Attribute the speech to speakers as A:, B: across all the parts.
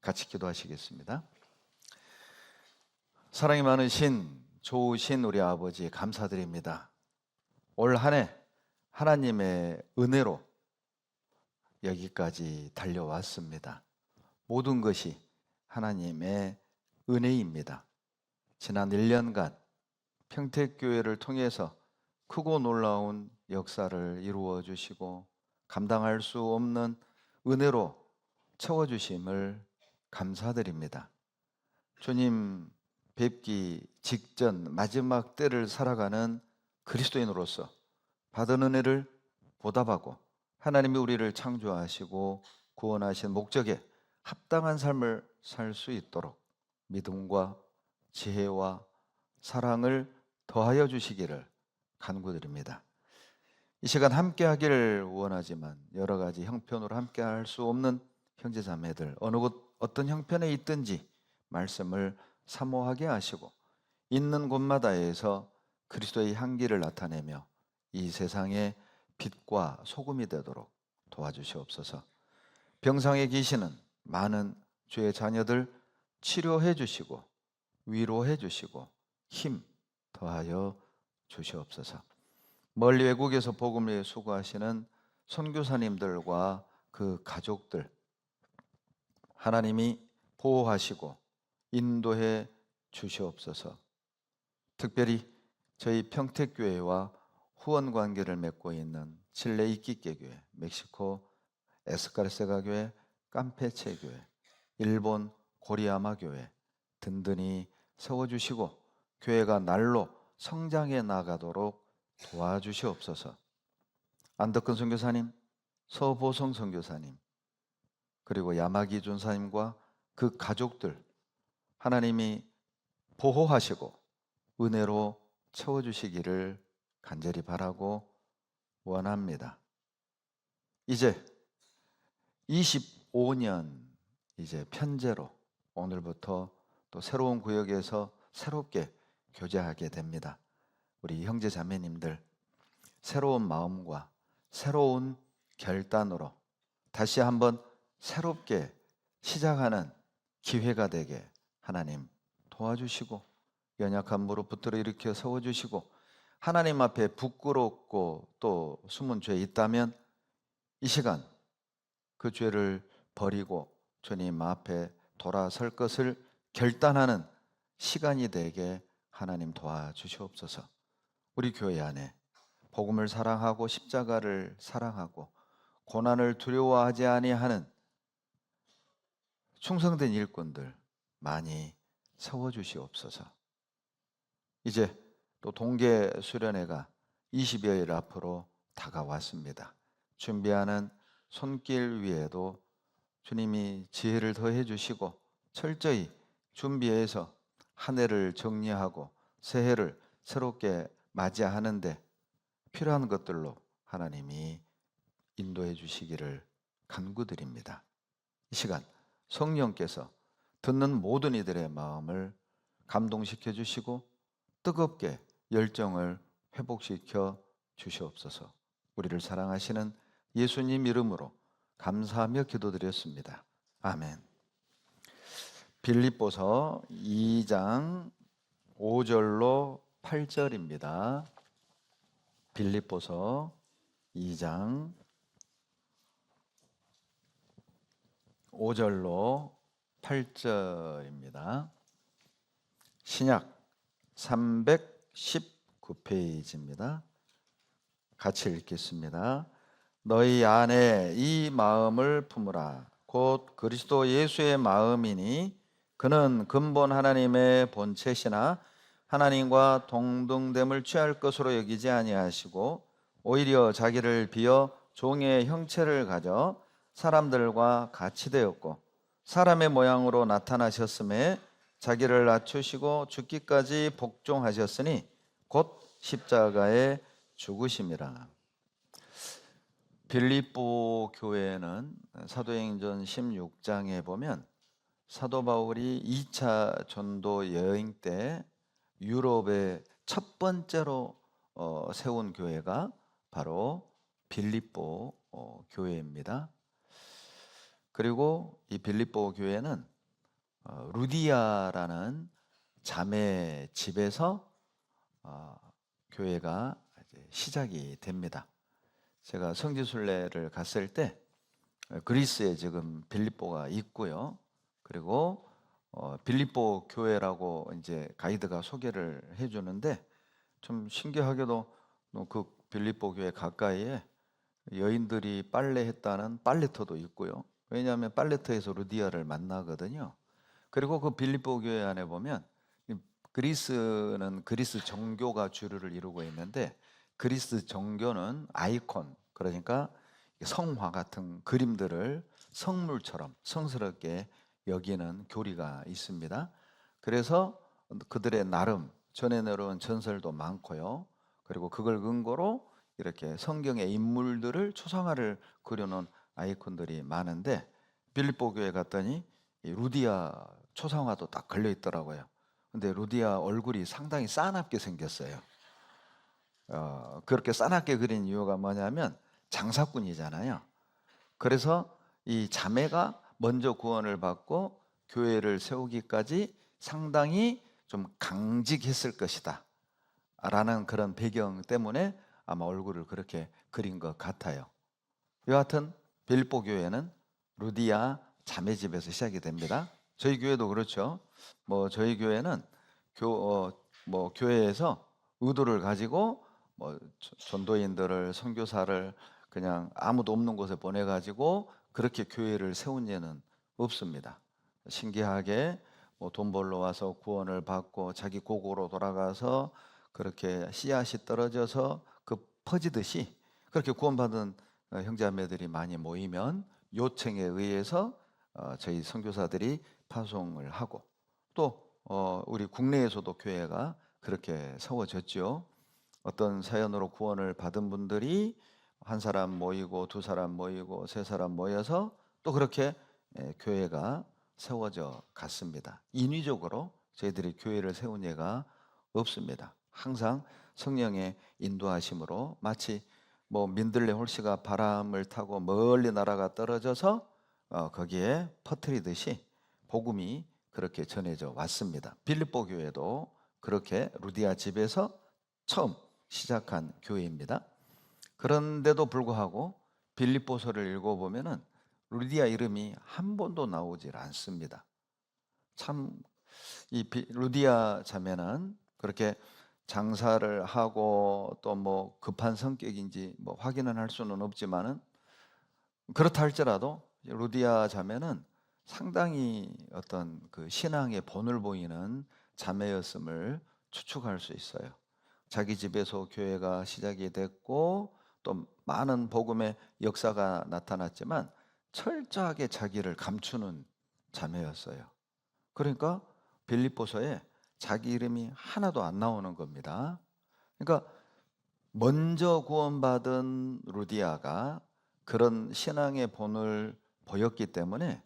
A: 같이 기도하시겠습니다. 사랑이 많으신 좋으신 우리 아버지 감사드립니다. 올 한 해 하나님의 은혜로 여기까지 달려왔습니다. 모든 것이 하나님의 은혜입니다. 지난 1년간 평택교회를 통해서 크고 놀라운 역사를 이루어 주시고 감당할 수 없는 은혜로 채워주심을 감사드립니다. 주님 뵙기 직전 마지막 때를 살아가는 그리스도인으로서 받은 은혜를 보답하고 하나님이 우리를 창조하시고 구원하신 목적에 합당한 삶을 살 수 있도록 믿음과 지혜와 사랑을 더하여 주시기를 간구드립니다. 이 시간 함께 하기를 원하지만 여러 가지 형편으로 함께 할 수 없는 형제자매들 어느 곳 어떤 형편에 있든지 말씀을 사모하게 하시고 있는 곳마다에서 그리스도의 향기를 나타내며 이 세상의 빛과 소금이 되도록 도와주시옵소서. 병상에 계시는 많은 주의 자녀들 치료해 주시고 위로해 주시고 힘 더하여 주시옵소서. 멀리 외국에서 복음을 위해 수고하시는 선교사님들과 그 가족들 하나님이 보호하시고 인도해 주시옵소서. 특별히 저희 평택교회와 후원 관계를 맺고 있는 칠레 이끼께교회, 멕시코 에스카르세가 교회, 깜페체 교회, 일본 고리야마 교회 든든히 세워주시고 교회가 날로 성장해 나가도록 도와주시옵소서. 안덕근 선교사님, 서보성 선교사님, 그리고 야마기 준사님과 그 가족들 하나님이 보호하시고 은혜로 채워주시기를 간절히 바라고 원합니다. 이제 25년 이제 편제로 오늘부터 또 새로운 구역에서 새롭게 교제하게 됩니다. 우리 형제 자매님들 새로운 마음과 새로운 결단으로 다시 한번 새롭게 시작하는 기회가 되게 하나님 도와주시고 연약한 무릎 붙들어 일으켜 세워주시고 하나님 앞에 부끄럽고 또 숨은 죄 있다면 이 시간 그 죄를 버리고 주님 앞에 돌아설 것을 결단하는 시간이 되게 하나님 도와주시옵소서. 우리 교회 안에 복음을 사랑하고 십자가를 사랑하고 고난을 두려워하지 아니하는 충성된 일꾼들 많이 세워주시옵소서. 이제 또 동계 수련회가 20여일 앞으로 다가왔습니다. 준비하는 손길 위에도 주님이 지혜를 더해 주시고 철저히 준비해서 한 해를 정리하고 새해를 새롭게 맞이하는데 필요한 것들로 하나님이 인도해 주시기를 간구드립니다. 이 시간 성령께서 듣는 모든 이들의 마음을 감동시켜 주시고 뜨겁게 열정을 회복시켜 주시옵소서. 우리를 사랑하시는 예수님 이름으로 감사하며 기도드렸습니다. 아멘. 빌립보서 2장 5절로 8절입니다. 빌립보서 2장 5절로 8절입니다. 신약 319페이지입니다. 같이 읽겠습니다. 너희 안에 이 마음을 품으라. 곧 그리스도 예수의 마음이니 그는 근본 하나님의 본체시나 하나님과 동등됨을 취할 것으로 여기지 아니하시고 오히려 자기를 비어 종의 형체를 가져 사람들과 같이 되었고 사람의 모양으로 나타나셨음에 자기를 낮추시고 죽기까지 복종하셨으니 곧 십자가에 죽으심이라. 빌립보 교회는 사도행전 16장에 보면 사도 바울이 2차 전도 여행 때 유럽에 첫 번째로 세운 교회가 바로 빌립보 교회입니다. 그리고 이 빌립보 교회는 루디아라는 자매 집에서 교회가 이제 시작이 됩니다. 제가 성지순례를 갔을 때 그리스에 지금 빌립보가 있고요. 그리고 빌립보 교회라고 이제 가이드가 소개를 해주는데 좀 신기하게도 그 빌립보 교회 가까이에 여인들이 빨래했다는 빨래터도 있고요. 왜냐하면 빨래터에서 루디아를 만나거든요. 그리고 그 빌립보 교회 안에 보면 그리스는 그리스 정교가 주류를 이루고 있는데 그리스 정교는 아이콘, 그러니까 성화 같은 그림들을 성물처럼 성스럽게 여기는 교리가 있습니다. 그래서 그들의 나름 전해 내려온 전설도 많고요. 그리고 그걸 근거로 이렇게 성경의 인물들을 초상화를 그려놓은 아이콘들이 많은데 빌립보 교회 갔더니 이 루디아 초상화도 딱 걸려 있더라고요. 근데 루디아 얼굴이 상당히 싸납게 생겼어요. 그렇게 싸납게 그린 이유가 뭐냐면 장사꾼이잖아요. 그래서 이 자매가 먼저 구원을 받고 교회를 세우기까지 상당히 좀 강직했을 것이다 라는 그런 배경 때문에 아마 얼굴을 그렇게 그린 것 같아요. 여하튼 빌립보 교회는 루디아 자매집에서 시작이 됩니다. 저희 교회도 그렇죠. 저희 교회는 교회에서 의도를 가지고 전도인들을 선교사를 그냥 아무도 없는 곳에 보내가지고 그렇게 교회를 세운 예는 없습니다. 신기하게 돈 벌러 와서 구원을 받고 자기 고국으로 돌아가서 그렇게 씨앗이 떨어져서 그 퍼지듯이 그렇게 구원받은 형제자매들이 많이 모이면 요청에 의해서 저희 선교사들이 파송을 하고 또 우리 국내에서도 교회가 그렇게 세워졌죠. 어떤 사연으로 구원을 받은 분들이 한 사람 모이고 두 사람 모이고 세 사람 모여서 또 그렇게 교회가 세워져 갔습니다. 인위적으로 저희들이 교회를 세운 예가 없습니다. 항상 성령의 인도하심으로 마치 민들레 홀씨가 바람을 타고 멀리 날아가 떨어져서 거기에 퍼뜨리듯이 복음이 그렇게 전해져 왔습니다. 빌립보 교회도 그렇게 루디아 집에서 처음 시작한 교회입니다. 그런데도 불구하고 빌립보서를 읽어보면은 루디아 이름이 한 번도 나오질 않습니다. 참 이 루디아 자매는 그렇게 장사를 하고 또 급한 성격인지 확인은 할 수는 없지만은 그렇다 할지라도 루디아 자매는 상당히 어떤 그 신앙의 본을 보이는 자매였음을 추측할 수 있어요. 자기 집에서 교회가 시작이 됐고 또 많은 복음의 역사가 나타났지만 철저하게 자기를 감추는 자매였어요. 그러니까 빌립보서에 자기 이름이 하나도 안 나오는 겁니다. 그러니까 먼저 구원받은 루디아가 그런 신앙의 본을 보였기 때문에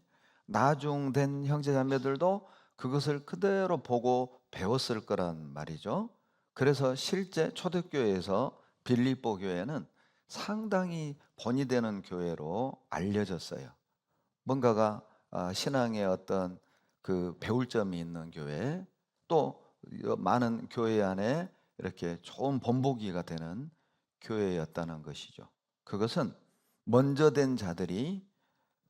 A: 나중된 형제자매들도 그것을 그대로 보고 배웠을 거란 말이죠. 그래서 실제 초대교회에서 빌립보 교회는 상당히 본이 되는 교회로 알려졌어요. 뭔가가 신앙의 어떤 그 배울 점이 있는 교회, 또 많은 교회 안에 이렇게 좋은 본보기가 되는 교회였다는 것이죠. 그것은 먼저 된 자들이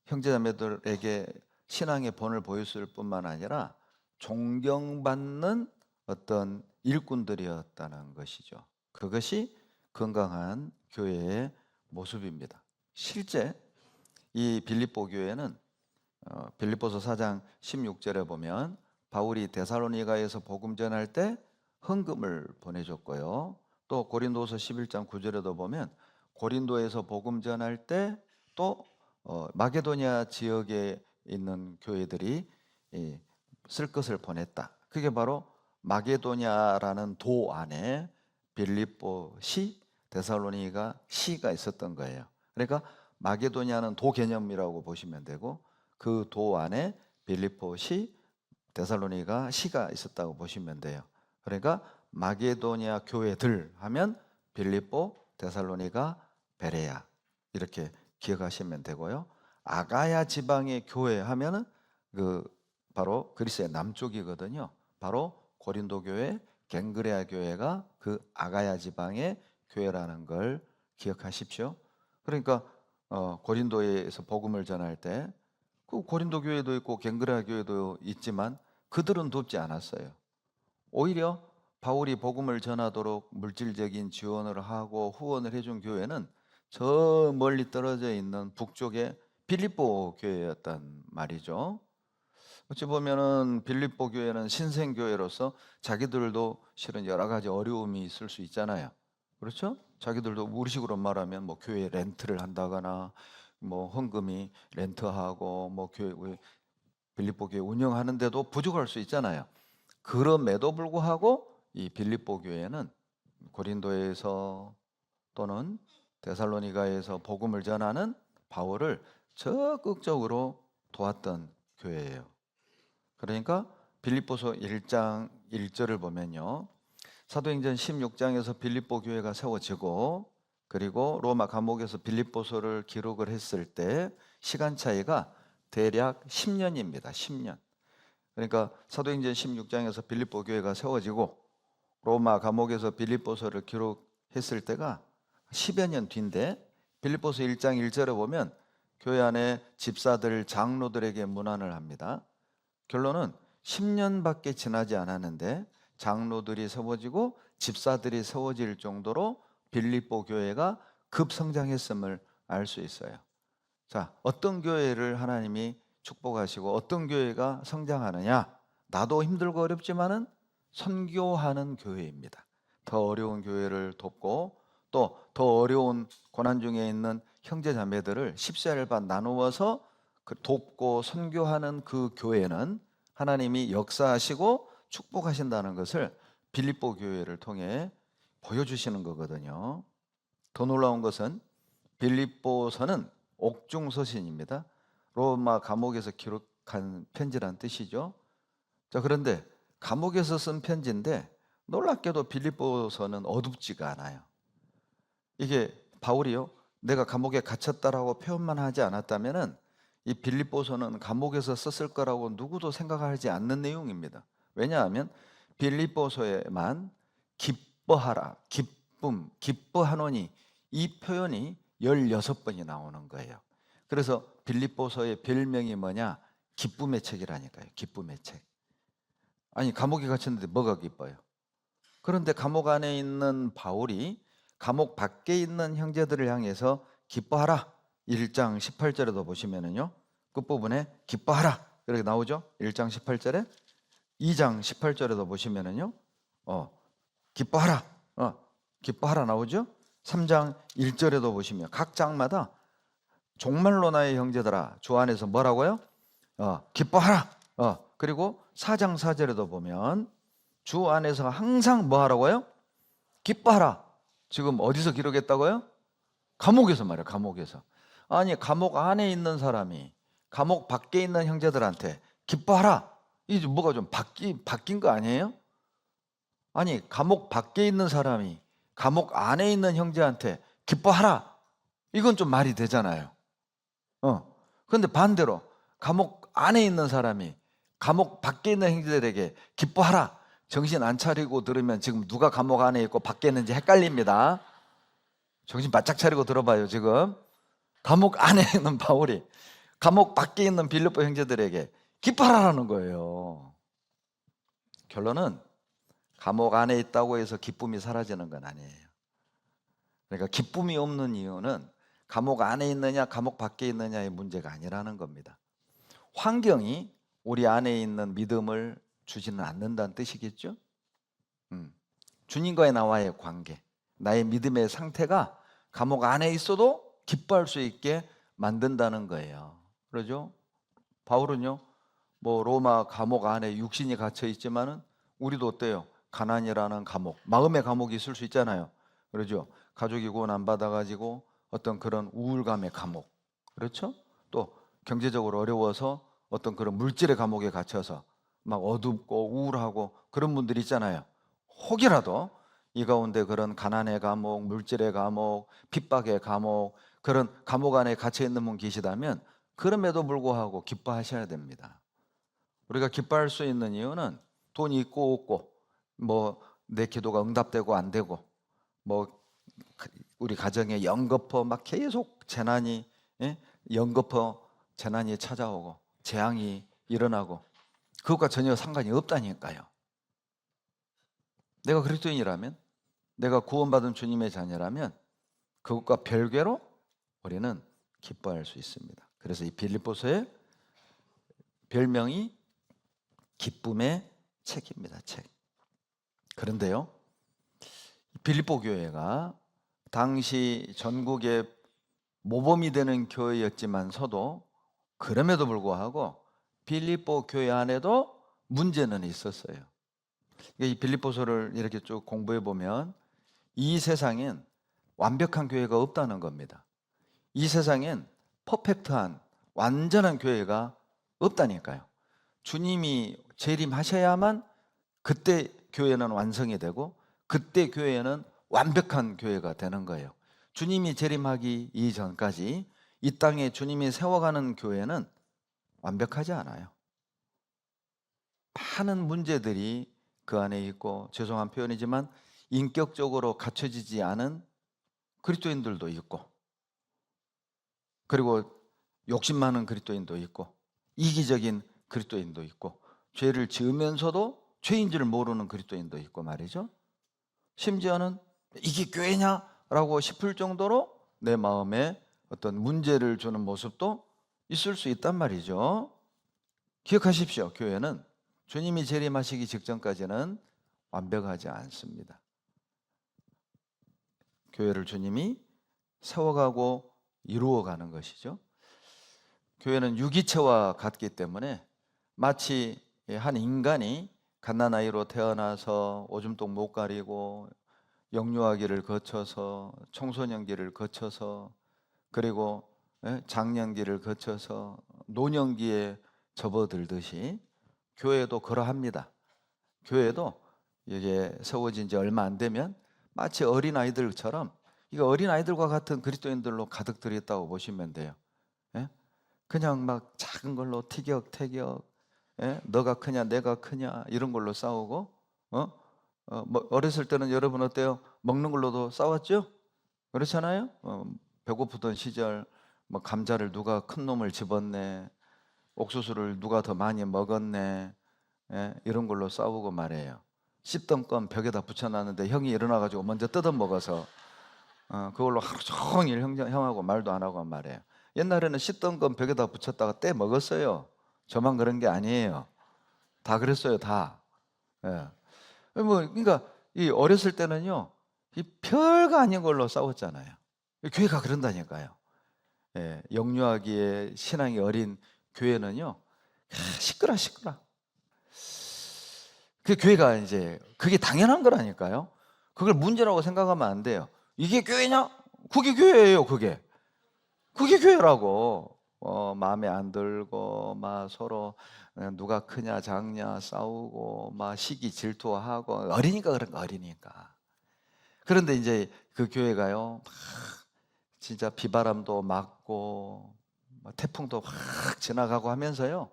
A: 형제자매들에게 신앙의 본을 보였을 뿐만 아니라 존경받는 어떤 일꾼들이었다는 것이죠. 그것이 건강한 교회의 모습입니다. 실제 이 빌립보 교회는 빌립보서 4장 16절에 보면 바울이 데살로니가에서 복음 전할 때 헌금을 보내줬고요. 또 고린도서 11장 9절에도 보면 고린도에서 복음 전할 때 또 마게도니아 지역에 있는 교회들이 쓸 것을 보냈다. 그게 바로 마게도니아라는 도 안에 빌립보시, 데살로니가 시가 있었던 거예요. 그러니까 마게도니아는 도 개념이라고 보시면 되고 그 도 안에 빌립보시, 데살로니가 시가 있었다고 보시면 돼요. 그러니까 마게도니아 교회들 하면 빌립보, 데살로니가, 베레아 이렇게 기억하시면 되고요. 아가야 지방의 교회 하면은 그 바로 그리스의 남쪽이거든요. 바로 고린도 교회, 갱그레아 교회가 그 아가야 지방의 교회라는 걸 기억하십시오. 그러니까 고린도에서 복음을 전할 때 그 고린도 교회도 있고 갱그레아 교회도 있지만 그들은 돕지 않았어요. 오히려 바울이 복음을 전하도록 물질적인 지원을 하고 후원을 해준 교회는 저 멀리 떨어져 있는 북쪽의 빌립보 교회였단 말이죠. 어찌 보면은 빌립보 교회는 신생 교회로서 자기들도 실은 여러 가지 어려움이 있을 수 있잖아요. 그렇죠? 자기들도 우리식으로 말하면 뭐 교회 렌트를 한다거나 뭐 헌금이 렌트하고 뭐 교회 빌립보 교회 운영하는데도 부족할 수 있잖아요. 그럼에도 불구하고 이 빌립보 교회는 고린도에서 또는 데살로니가에서 복음을 전하는 바울을 적극적으로 도왔던 교회예요. 그러니까 빌립보서 1장 1절을 보면요, 사도행전 16장에서 빌립보 교회가 세워지고 그리고 로마 감옥에서 빌립보서를 기록을 했을 때 시간 차이가 대략 10년입니다. 10년. 그러니까 사도행전 16장에서 빌립보 교회가 세워지고 로마 감옥에서 빌립보서를 기록했을 때가 10여 년 뒤인데, 빌립보서 1장 1절에 보면 교회 안에 집사들, 장로들에게 문안을 합니다. 결론은 10년밖에 지나지 않았는데 장로들이 세워지고 집사들이 세워질 정도로 빌립보 교회가 급성장했음을 알 수 있어요. 자, 어떤 교회를 하나님이 축복하시고 어떤 교회가 성장하느냐? 나도 힘들고 어렵지만은 선교하는 교회입니다. 더 어려운 교회를 돕고 또 더 어려운 고난 중에 있는 형제 자매들을 10세 반 나누어서 돕고 선교하는 그 교회는 하나님이 역사하시고 축복하신다는 것을 빌립보 교회를 통해 보여주시는 거거든요. 더 놀라운 것은 빌립보서는 옥중서신입니다. 로마 감옥에서 기록한 편지란 뜻이죠. 자, 그런데 감옥에서 쓴 편지인데 놀랍게도 빌립보서는 어둡지가 않아요. 이게 바울이요, 내가 감옥에 갇혔다라고 표현만 하지 않았다면은 이 빌립보서는 감옥에서 썼을 거라고 누구도 생각하지 않는 내용입니다. 왜냐하면 빌립보서에만 기뻐하라, 기쁨, 기뻐하노니 이 표현이 16번이 나오는 거예요. 그래서 빌립보서의 별명이 뭐냐? 기쁨의 책이라니까요. 기쁨의 책. 아니, 감옥에 갇혔는데 뭐가 기뻐요? 그런데 감옥 안에 있는 바울이 감옥 밖에 있는 형제들을 향해서 기뻐하라, 1장 18절에도 보시면은요, 끝부분에 기뻐하라 이렇게 나오죠. 1장 18절에 2장 18절에도 보시면은요, 기뻐하라, 기뻐하라 나오죠. 3장 1절에도 보시면 각 장마다 종말로 나의 형제들아 주 안에서 뭐라고요? 기뻐하라. 그리고 4장 4절에도 보면 주 안에서 항상 뭐 하라고요? 기뻐하라. 지금 어디서 기록했다고요? 감옥에서 말이에요. 감옥에서. 아니, 감옥 안에 있는 사람이 감옥 밖에 있는 형제들한테 기뻐하라, 이게 뭐가 좀 바뀐 거 아니에요? 아니, 감옥 밖에 있는 사람이 감옥 안에 있는 형제한테 기뻐하라, 이건 좀 말이 되잖아요. 그런데 반대로 감옥 안에 있는 사람이 감옥 밖에 있는 형제들에게 기뻐하라, 정신 안 차리고 들으면 지금 누가 감옥 안에 있고 밖에 있는지 헷갈립니다. 정신 바짝 차리고 들어봐요. 지금 감옥 안에 있는 바울이 감옥 밖에 있는 빌립보 형제들에게 기뻐하라는 거예요. 결론은 감옥 안에 있다고 해서 기쁨이 사라지는 건 아니에요. 그러니까 기쁨이 없는 이유는 감옥 안에 있느냐 감옥 밖에 있느냐의 문제가 아니라는 겁니다. 환경이 우리 안에 있는 믿음을 주지는 않는다는 뜻이겠죠. 주님과의 나와의 관계, 나의 믿음의 상태가 감옥 안에 있어도 기뻐할 수 있게 만든다는 거예요. 그러죠? 바울은요, 뭐 로마 감옥 안에 육신이 갇혀 있지만은 우리도 어때요? 가난이라는 감옥, 마음의 감옥이 있을 수 있잖아요. 그러죠? 가족이 구원 안 받아가지고 어떤 그런 우울감의 감옥, 그렇죠? 또 경제적으로 어려워서 어떤 그런 물질의 감옥에 갇혀서 막 어둡고 우울하고 그런 분들이 있잖아요. 혹이라도 이 가운데 그런 가난의 감옥, 물질의 감옥, 핍박의 감옥, 그런 감옥 안에 갇혀 있는 분 계시다면 그럼에도 불구하고 기뻐하셔야 됩니다. 우리가 기뻐할 수 있는 이유는 돈이 있고 없고, 뭐 내 기도가 응답되고 안 되고, 뭐 우리 가정에 연거푸 막 계속 재난이, 예? 연거푸 재난이 찾아오고 재앙이 일어나고, 그것과 전혀 상관이 없다니까요. 내가 그리스도인이라면, 내가 구원받은 주님의 자녀라면 그것과 별개로 우리는 기뻐할 수 있습니다. 그래서 이 빌립보서의 별명이 기쁨의 책입니다. 책. 그런데요, 빌립보 교회가 당시 전국에 모범이 되는 교회였지만서도, 그럼에도 불구하고 빌립보 교회 안에도 문제는 있었어요. 이 빌립보서를 이렇게 쭉 공부해 보면 이 세상엔 완벽한 교회가 없다는 겁니다. 이 세상엔 퍼펙트한 완전한 교회가 없다니까요. 주님이 재림하셔야만 그때 교회는 완성이 되고, 그때 교회는 완벽한 교회가 되는 거예요. 주님이 재림하기 이전까지 이 땅에 주님이 세워가는 교회는 완벽하지 않아요. 많은 문제들이 그 안에 있고, 죄송한 표현이지만 인격적으로 갖춰지지 않은 그리스도인들도 있고, 그리고 욕심 많은 그리스도인도 있고, 이기적인 그리스도인도 있고, 죄를 지으면서도 죄인 줄 모르는 그리스도인도 있고 말이죠. 심지어는 이게 교회냐라고 싶을 정도로 내 마음에 어떤 문제를 주는 모습도 있을 수 있단 말이죠. 기억하십시오. 교회는 주님이 재림하시기 직전까지는 완벽하지 않습니다. 교회를 주님이 세워가고 이루어가는 것이죠. 교회는 유기체와 같기 때문에 마치 한 인간이 갓난아이로 태어나서 오줌통 못 가리고 영유아기를 거쳐서 청소년기를 거쳐서 그리고 장년기를 거쳐서 노년기에 접어들듯이 교회도 그러합니다. 교회도 이게 세워진 지 얼마 안 되면 마치 어린아이들처럼, 이거 어린아이들과 같은 그리스도인들로 가득 들어있다고 보시면 돼요. 그냥 막 작은 걸로 티격태격, 너가 크냐 내가 크냐 이런 걸로 싸우고, 뭐 어렸을 때는 여러분 어때요? 먹는 걸로도 싸웠죠? 그렇잖아요? 배고프던 시절, 뭐 감자를 누가 큰 놈을 집었네, 옥수수를 누가 더 많이 먹었네, 이런 걸로 싸우고 말이에요. 씹던 건 벽에다 붙여놨는데 형이 일어나가지고 먼저 뜯어 먹어서 그걸로 하루 종일 형하고 말도 안 하고 말이에요. 옛날에는 씹던 건 벽에다 붙였다가 떼 먹었어요. 저만 그런 게 아니에요. 다 그랬어요, 다. 그러니까 이 어렸을 때는요, 이 별거 아닌 걸로 싸웠잖아요. 교회가 그런다니까요. 영유아기에 신앙이 어린 교회는요, 시끄러. 그 교회가 이제 그게 당연한 거라니까요. 그걸 문제라고 생각하면 안 돼요. 이게 교회냐? 그게 교회예요. 그게 교회라고. 마음에 안 들고 막 서로 누가 크냐 작냐 싸우고 막 시기 질투하고, 어리니까 그런 거, 어리니까. 그런데 이제 그 교회가요, 막 진짜 비바람도 맞고 태풍도 확 지나가고 하면서요,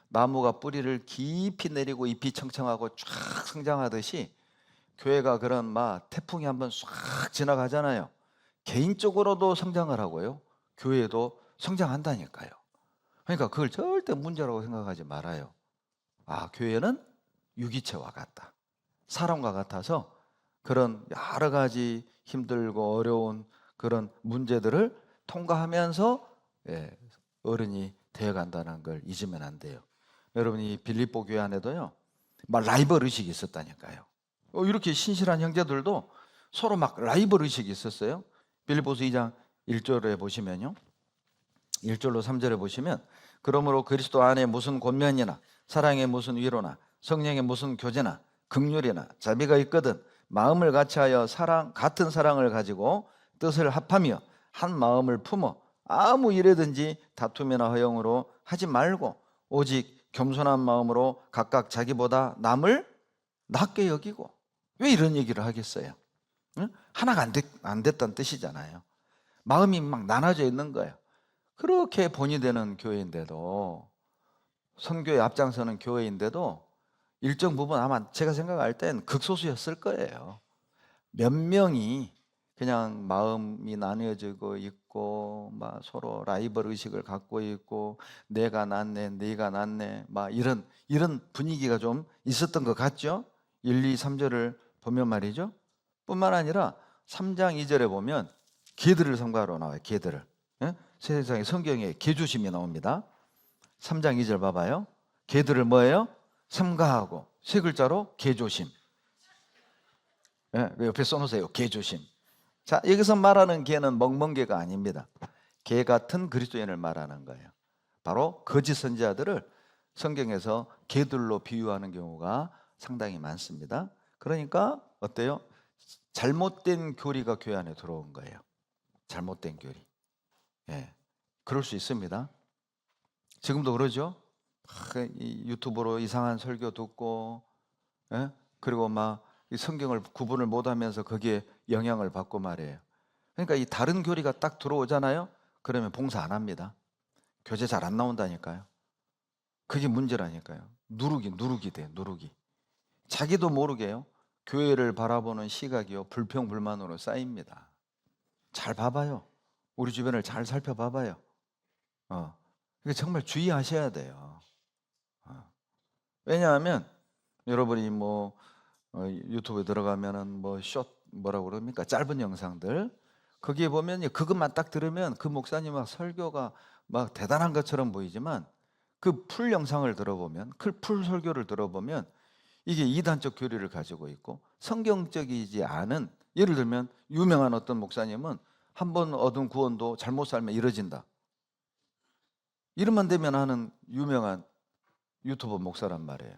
A: 나무가 뿌리를 깊이 내리고 잎이 청청하고 쫙 성장하듯이 교회가 그런 막 태풍이 한번 싹 지나가잖아요. 개인적으로도 성장을 하고요, 교회도 성장한다니까요. 그러니까 그걸 절대 문제라고 생각하지 말아요. 교회는 유기체와 같다, 사람과 같아서 그런 여러 가지 힘들고 어려운 그런 문제들을 통과하면서 어른이 되어간다는 걸 잊으면 안 돼요. 여러분이 빌립보 교회 안에도요, 막 라이벌 의식이 있었다니까요. 이렇게 신실한 형제들도 서로 막 라이벌 의식이 있었어요. 빌립보서 2장 1절에 보시면요, 1절로 3절에 보시면, 그러므로 그리스도 안에 무슨 권면이나 사랑의 무슨 위로나 성령의 무슨 교제나 긍휼이나 자비가 있거든 마음을 같이하여 같은 사랑을 가지고 뜻을 합하며 한 마음을 품어 아무 일에든지 다툼이나 허용으로 하지 말고 오직 겸손한 마음으로 각각 자기보다 남을 낮게 여기고. 왜 이런 얘기를 하겠어요? 하나가 안 됐다는 뜻이잖아요. 마음이 막 나눠져 있는 거예요. 그렇게 본이 되는 교회인데도 선교에 앞장서는 교회인데도 일정 부분 아마 제가 생각할 땐 극소수였을 거예요. 몇 명이 그냥 마음이 나뉘어지고 있고 막 서로 라이벌 의식을 갖고 있고 내가 낫네 네가 낫네 막 이런 분위기가 좀 있었던 것 같죠? 1, 2, 3절을 보면 말이죠. 뿐만 아니라 3장 2절에 보면 개들을 삼가하러 나와요. 개들을. 예? 세상에 성경에 개조심이 나옵니다. 3장 2절 봐봐요. 개들을 뭐예요? 삼가하고 세 글자로 개조심. 예, 옆에 써놓으세요. 개조심. 자, 여기서 말하는 개는 멍멍개가 아닙니다. 개 같은 그리스도인을 말하는 거예요. 바로 거짓 선지자들을 성경에서 개들로 비유하는 경우가 상당히 많습니다. 그러니까 어때요? 잘못된 교리가 교회 안에 들어온 거예요. 잘못된 교리. 예, 그럴 수 있습니다. 지금도 그러죠. 이 유튜브로 이상한 설교 듣고, 예? 그리고 막 성경을 구분을 못하면서 거기에 영향을 받고 말이에요. 그러니까 이 다른 교리가 딱 들어오잖아요. 그러면 봉사 안 합니다. 교재 잘 안 나온다니까요. 그게 문제라니까요. 누르기 돼. 자기도 모르게요. 교회를 바라보는 시각이요 불평불만으로 쌓입니다. 잘 봐봐요. 우리 주변을 잘 살펴봐봐요. 이게 정말 주의하셔야 돼요. 왜냐하면 여러분이 뭐 유튜브에 들어가면은 뭐 뭐라고 그럽니까? 짧은 영상들 거기에 보면 그것만 딱 들으면 그 목사님 막 설교가 막 대단한 것처럼 보이지만 그 풀 영상을 들어보면 그 풀 설교를 들어보면 이게 이단적 교리를 가지고 있고 성경적이지 않은, 예를 들면 유명한 어떤 목사님은 한 번 얻은 구원도 잘못 살면 이뤄진다. 이름만 대면 하는 유명한 유튜버 목사란 말이에요.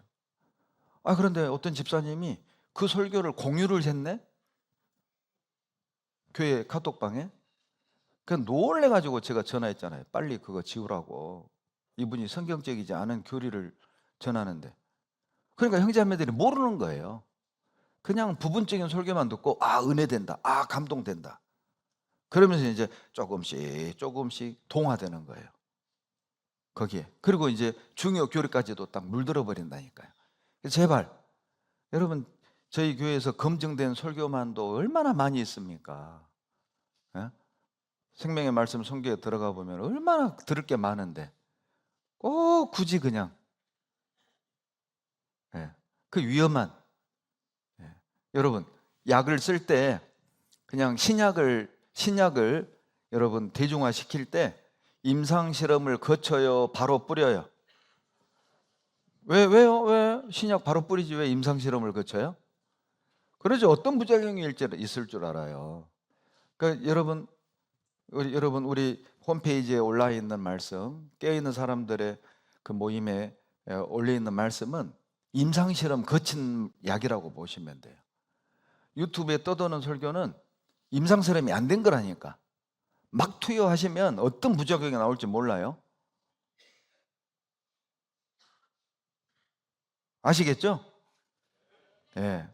A: 그런데 어떤 집사님이 그 설교를 공유를 했네? 교회 카톡방에. 놀래가지고 제가 전화했잖아요. 빨리 그거 지우라고. 이분이 성경적이지 않은 교리를 전하는데. 그러니까 형제자매들이 모르는 거예요. 그냥 부분적인 설교만 듣고 은혜된다, 감동된다. 그러면서 이제 조금씩 동화되는 거예요. 거기에. 그리고 이제 중요 교리까지도 딱 물들어 버린다니까요. 제발 여러분, 저희 교회에서 검증된 설교만도 얼마나 많이 있습니까? 예? 생명의 말씀 성경에 들어가 보면 얼마나 들을 게 많은데 꼭 굳이 그냥 그 위험한, 여러분 약을 쓸 때 그냥 신약을 여러분 대중화 시킬 때 임상 실험을 거쳐요, 바로 뿌려요? 왜요? 신약 바로 뿌리지 왜 임상 실험을 거쳐요? 그러죠. 어떤 부작용이 있을 줄 알아요. 그러니까 여러분 우리 홈페이지에 올라 있는 말씀, 깨어 있는 사람들의 그 모임에 올려 있는 말씀은 임상 실험 거친 약이라고 보시면 돼요. 유튜브에 떠도는 설교는 임상 실험이 안 된 거라니까. 막 투여하시면 어떤 부작용이 나올지 몰라요. 아시겠죠? 예.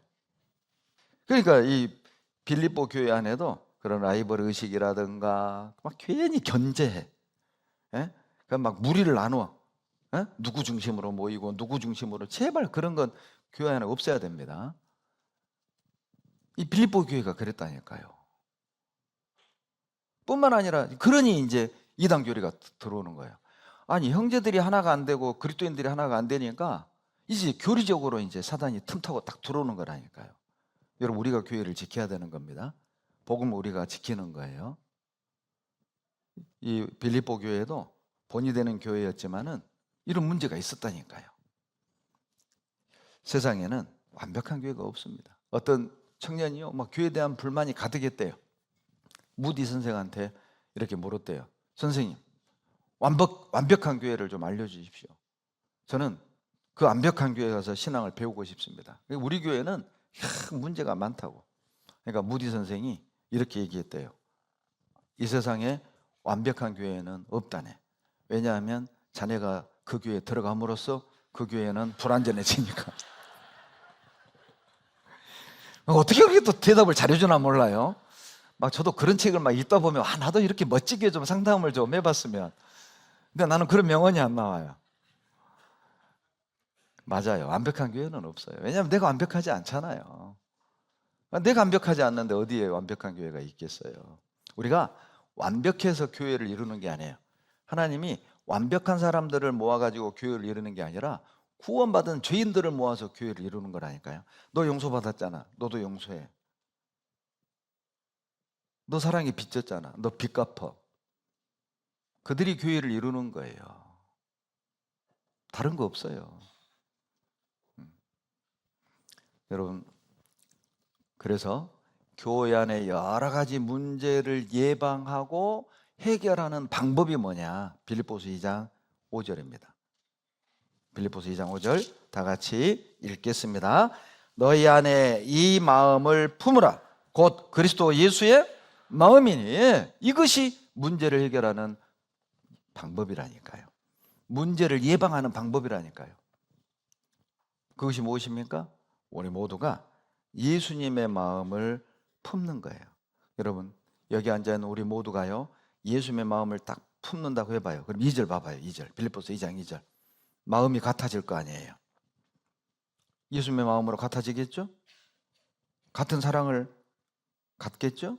A: 그러니까 이 빌립보 교회 안에도 그런 라이벌 의식이라든가 막 괜히 견제해. 예? 막 무리를 나누어. 예? 누구 중심으로 모이고 누구 중심으로, 제발 그런 건 교회 안에 없어야 됩니다. 이 빌립보 교회가 그랬다니까요. 뿐만 아니라 그러니 이제 이단 교리가 들어오는 거예요. 아니 형제들이 하나가 안 되고 그리스도인들이 하나가 안 되니까 이제 교리적으로 이제 사단이 틈타고 딱 들어오는 거라니까요. 여러분, 우리가 교회를 지켜야 되는 겁니다. 복음을 우리가 지키는 거예요. 이 빌립보 교회도 본이 되는 교회였지만은 이런 문제가 있었다니까요. 세상에는 완벽한 교회가 없습니다. 어떤 청년이요, 막 교회에 대한 불만이 가득했대요. 무디 선생한테 이렇게 물었대요. 선생님, 완벽한 교회를 좀 알려주십시오. 저는 그 완벽한 교회에 가서 신앙을 배우고 싶습니다. 우리 교회는 문제가 많다고. 그러니까 무디 선생이 이렇게 얘기했대요. 이 세상에 완벽한 교회는 없다네. 왜냐하면 자네가 그 교회에 들어감으로써 그 교회는 불완전해지니까. 어떻게 그렇게 또 대답을 잘해주나 몰라요. 막 저도 그런 책을 막 읽다 보면 나도 이렇게 멋지게 좀 상담을 좀 해봤으면. 근데 나는 그런 명언이 안 나와요. 맞아요. 완벽한 교회는 없어요. 왜냐하면 내가 완벽하지 않잖아요. 내가 완벽하지 않는데 어디에 완벽한 교회가 있겠어요. 우리가 완벽해서 교회를 이루는 게 아니에요. 하나님이 완벽한 사람들을 모아가지고 교회를 이루는 게 아니라 구원받은 죄인들을 모아서 교회를 이루는 거라니까요. 너 용서받았잖아. 너도 용서해. 너 사랑에 빚졌잖아. 너 빚 갚어. 그들이 교회를 이루는 거예요. 다른 거 없어요. 여러분, 그래서 교회 안에 여러 가지 문제를 예방하고 해결하는 방법이 뭐냐? 빌립보서 2장 5절입니다. 빌립보서 2장 5절 다 같이 읽겠습니다. 너희 안에 이 마음을 품으라. 곧 그리스도 예수의 마음이니. 이것이 문제를 해결하는 방법이라니까요. 문제를 예방하는 방법이라니까요. 그것이 무엇입니까? 우리 모두가 예수님의 마음을 품는 거예요. 여러분, 여기 앉아있는 우리 모두가요, 예수님의 마음을 딱 품는다고 해봐요. 그럼 2절 봐봐요. 2절. 빌립보서 2장 2절. 마음이 같아질 거 아니에요. 예수님의 마음으로 같아지겠죠? 같은 사랑을 갖겠죠?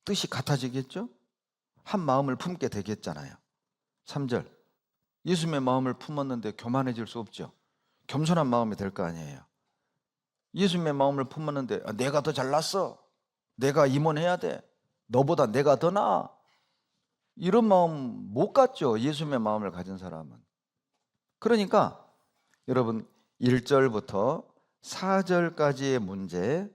A: 뜻이 같아지겠죠? 한 마음을 품게 되겠잖아요. 3절. 예수님의 마음을 품었는데 교만해질 수 없죠. 겸손한 마음이 될 거 아니에요. 예수님의 마음을 품었는데 내가 더 잘났어. 내가 임원해야 돼. 너보다 내가 더 나아. 이런 마음 못 갖죠. 예수님의 마음을 가진 사람은. 그러니까 여러분 1절부터 4절까지의 문제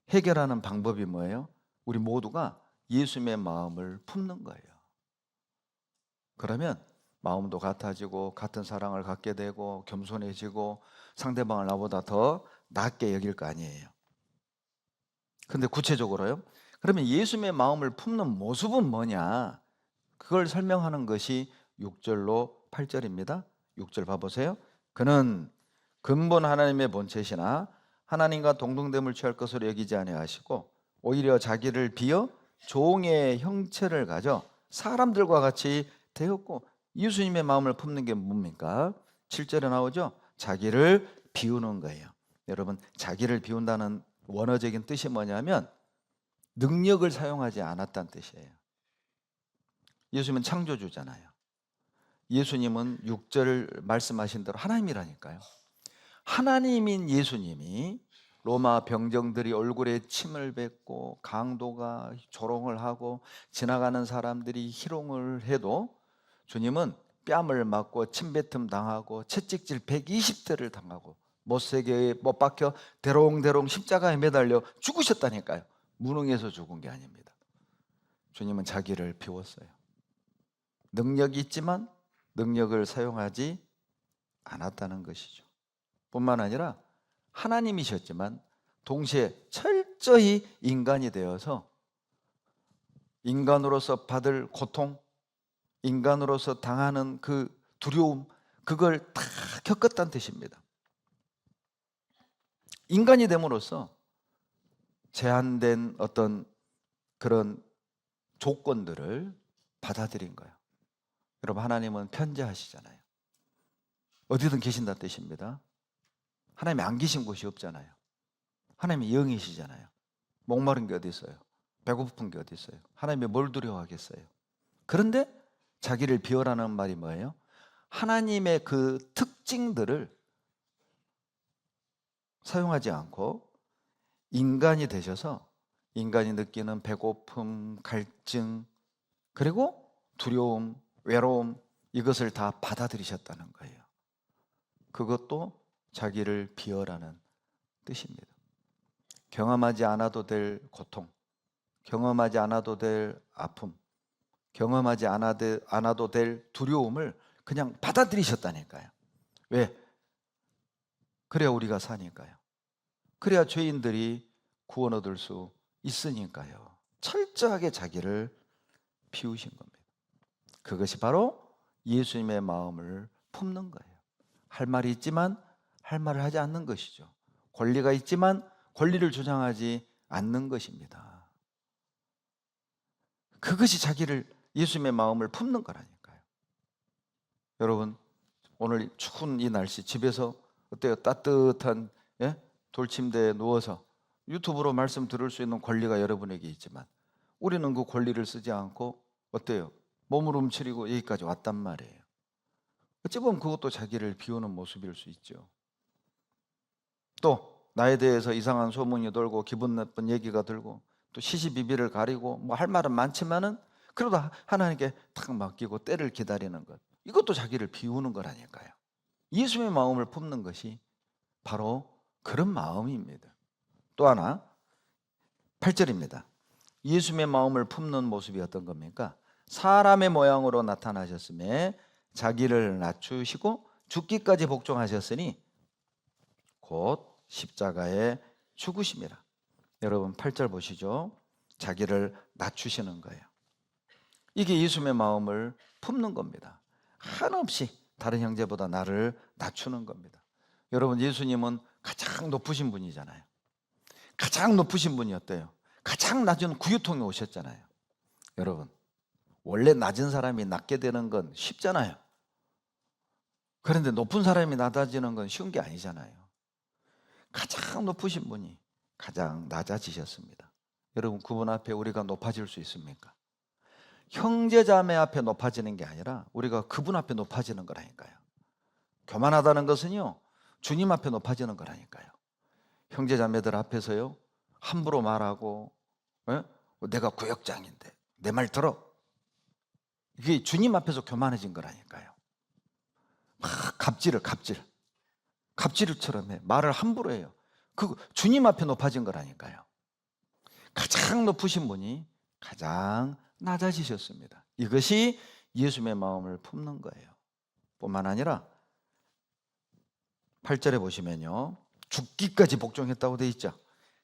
A: 해결하는 방법이 뭐예요? 우리 모두가 예수님의 마음을 품는 거예요. 그러면 마음도 같아지고 같은 사랑을 갖게 되고 겸손해지고 상대방을 나보다 더 낫게 여길 거 아니에요. 근데 구체적으로요? 그러면 예수님의 마음을 품는 모습은 뭐냐? 그걸 설명하는 것이 6절로 8절입니다. 6절 봐보세요. 그는 근본 하나님의 본체시나 하나님과 동등됨을 취할 것으로 여기지 아니하시고 오히려 자기를 비어 종의 형체를 가져 사람들과 같이 되었고. 예수님의 마음을 품는 게 뭡니까? 7절에 나오죠. 자기를 비우는 거예요. 여러분, 자기를 비운다는 원어적인 뜻이 뭐냐면 능력을 사용하지 않았다는 뜻이에요. 예수님은 창조주잖아요. 예수님은 6절 말씀하신 대로 하나님이라니까요. 하나님인 예수님이 로마 병정들이 얼굴에 침을 뱉고 강도가 조롱을 하고 지나가는 사람들이 희롱을 해도 주님은 뺨을 맞고 침뱉음 당하고 채찍질 120대를 당하고 못세게에 못 박혀 대롱대롱 십자가에 매달려 죽으셨다니까요. 무능해서 죽은 게 아닙니다. 주님은 자기를 비웠어요. 능력이 있지만 능력을 사용하지 않았다는 것이죠. 뿐만 아니라 하나님이셨지만 동시에 철저히 인간이 되어서 인간으로서 받을 고통, 인간으로서 당하는 그 두려움, 그걸 다 겪었다는 뜻입니다. 인간이 됨으로써 제한된 어떤 그런 조건들을 받아들인 거예요. 여러분, 하나님은 편재하시잖아요. 어디든 계신다는 뜻입니다. 하나님이 안 계신 곳이 없잖아요. 하나님이 영이시잖아요. 목마른 게 어디 있어요? 배고픈 게 어디 있어요? 하나님이 뭘 두려워하겠어요? 그런데 자기를 비워라는 말이 뭐예요? 하나님의 그 특징들을 사용하지 않고 인간이 되셔서 인간이 느끼는 배고픔, 갈증, 그리고 두려움, 외로움, 이것을 다 받아들이셨다는 거예요. 그것도 자기를 비워라는 뜻입니다. 경험하지 않아도 될 고통, 경험하지 않아도 될 아픔, 경험하지 않아도 될 두려움을 그냥 받아들이셨다니까요. 왜? 그래야 우리가 사니까요. 그래야 죄인들이 구원 얻을 수 있으니까요. 철저하게 자기를 비우신 겁니다. 그것이 바로 예수님의 마음을 품는 거예요. 할 말이 있지만 할 말을 하지 않는 것이죠. 권리가 있지만 권리를 주장하지 않는 것입니다. 그것이 자기를 예수님의 마음을 품는 거라니까요. 여러분, 오늘 추운 이 날씨 집에서 어때요? 따뜻한 돌침대에 누워서 유튜브로 말씀 들을 수 있는 권리가 여러분에게 있지만 우리는 그 권리를 쓰지 않고 어때요? 몸을 움츠리고 여기까지 왔단 말이에요. 어찌 보면 그것도 자기를 비우는 모습일 수 있죠. 또 나에 대해서 이상한 소문이 돌고 기분 나쁜 얘기가 들고 또 시시비비를 가리고 뭐 할 말은 많지만은 그래도 하나님께 탁 맡기고 때를 기다리는 것, 이것도 자기를 비우는 거라니까요. 예수의 마음을 품는 것이 바로 그런 마음입니다. 또 하나 8절입니다. 예수의 마음을 품는 모습이 어떤 겁니까? 사람의 모양으로 나타나셨음에 자기를 낮추시고 죽기까지 복종하셨으니 곧 십자가에 죽으심이라. 여러분 8절 보시죠. 자기를 낮추시는 거예요. 이게 예수의 마음을 품는 겁니다. 한없이 다른 형제보다 나를 낮추는 겁니다. 여러분 예수님은 가장 높으신 분이잖아요. 가장 높으신 분이 어때요? 가장 낮은 구유통에 오셨잖아요. 여러분 원래 낮은 사람이 낮게 되는 건 쉽잖아요. 그런데 높은 사람이 낮아지는 건 쉬운 게 아니잖아요. 가장 높으신 분이 가장 낮아지셨습니다. 여러분 그분 앞에 우리가 높아질 수 있습니까? 형제자매 앞에 높아지는 게 아니라 우리가 그분 앞에 높아지는 거라니까요. 교만하다는 것은요 주님 앞에 높아지는 거라니까요. 형제자매들 앞에서요 함부로 말하고 내가 구역장인데 내 말 들어, 이게 주님 앞에서 교만해진 거라니까요. 막 갑질처럼 해. 말을 함부로 해요. 그 주님 앞에 높아진 거라니까요. 가장 높으신 분이 가장 낮아지셨습니다. 이것이 예수의 마음을 품는 거예요. 뿐만 아니라 8절에 보시면요 죽기까지 복종했다고 되어 있죠.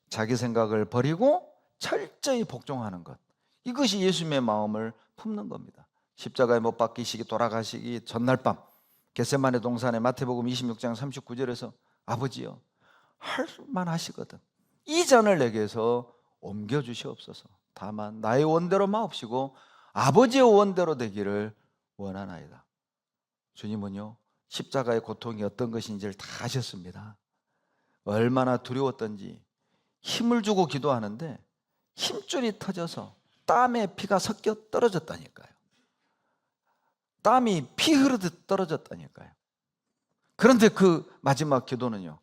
A: 자기 생각을 버리고 철저히 복종하는 것, 이것이 예수의 마음을 품는 겁니다. 십자가에 못 박히시기 돌아가시기 전날 밤 겟세마네 동산에 마태복음 26장 39절에서 아버지요 할 만하시거든 이 잔을 내게서 옮겨주시옵소서. 다만 나의 원대로 마옵시고 아버지의 원대로 되기를 원하나이다. 주님은요 십자가의 고통이 어떤 것인지를 다 아셨습니다. 얼마나 두려웠던지 힘을 주고 기도하는데 힘줄이 터져서 땀에 피가 섞여 떨어졌다니까요. 땀이 피 흐르듯 떨어졌다니까요. 그런데 그 마지막 기도는요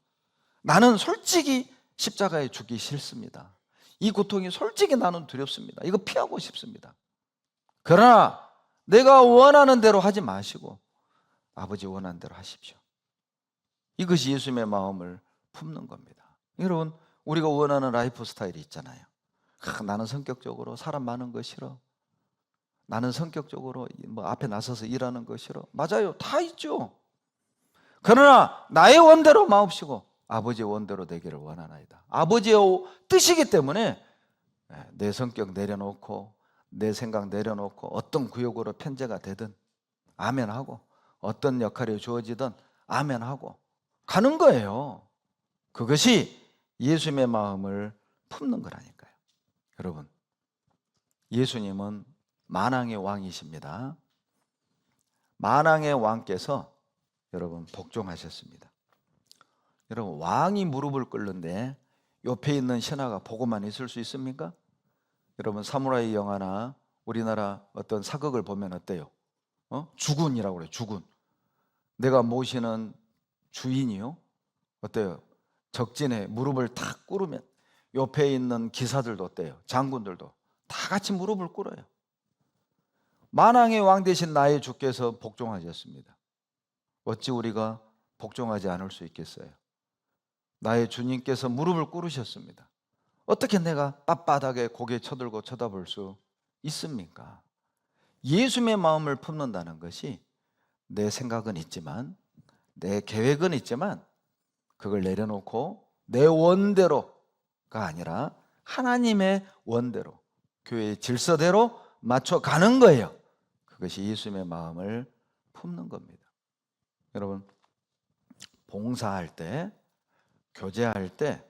A: 나는 솔직히 십자가에 죽기 싫습니다. 이 고통이 솔직히 나는 두렵습니다. 이거 피하고 싶습니다. 그러나 내가 원하는 대로 하지 마시고 아버지 원하는 대로 하십시오. 이것이 예수님의 마음을 품는 겁니다. 여러분 우리가 원하는 라이프 스타일이 있잖아요. 나는 성격적으로 사람 많은 거 싫어. 나는 성격적으로 뭐 앞에 나서서 일하는 거 싫어. 맞아요. 다 있죠. 그러나 나의 원대로 마옵시고 아버지의 원대로 되기를 원하나이다. 아버지의 뜻이기 때문에 내 성격 내려놓고 내 생각 내려놓고 어떤 구역으로 편제가 되든 아멘하고 어떤 역할이 주어지든 아멘하고 가는 거예요. 그것이 예수님의 마음을 품는 거라니까요. 여러분 예수님은 만왕의 왕이십니다. 만왕의 왕께서 여러분 복종하셨습니다. 여러분 왕이 무릎을 꿇는데 옆에 있는 신하가 보고만 있을 수 있습니까? 여러분 사무라이 영화나 우리나라 어떤 사극을 보면 어때요? 주군이라고 그래요. 주군. 내가 모시는 주인이요 어때요? 적진에 무릎을 탁 꿇으면 옆에 있는 기사들도 어때요? 장군들도 다 같이 무릎을 꿇어요. 만왕의 왕 되신 나의 주께서 복종하셨습니다. 어찌 우리가 복종하지 않을 수 있겠어요? 나의 주님께서 무릎을 꿇으셨습니다. 어떻게 내가 빳빳하게 고개 쳐들고 쳐다볼 수 있습니까? 예수님의 마음을 품는다는 것이 내 생각은 있지만 내 계획은 있지만 그걸 내려놓고 내 원대로가 아니라 하나님의 원대로 교회의 질서대로 맞춰가는 거예요. 그것이 예수님의 마음을 품는 겁니다. 여러분 봉사할 때 교제할 때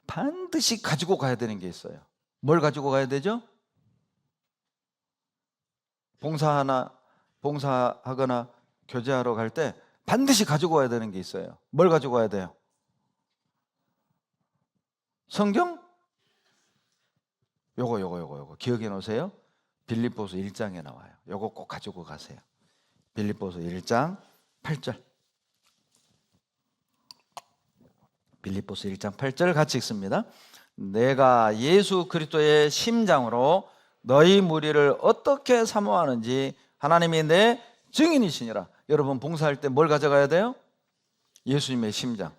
A: 반드시 가지고 가야 되는 게 있어요. 뭘 가지고 가야 되죠? 봉사하거나 교제하러 갈 때 반드시 가지고 와야 되는 게 있어요. 뭘 가지고 와야 돼요? 성경? 요거 기억해 놓으세요. 빌립보서 1장에 나와요. 요거 꼭 가지고 가세요. 빌립보서 1장 8절. 빌립보서 1장 8절 같이 읽습니다. 내가 예수 그리스도의 심장으로 너희 무리를 어떻게 사모하는지 하나님이 내 증인이시니라. 여러분 봉사할 때 뭘 가져가야 돼요? 예수님의 심장.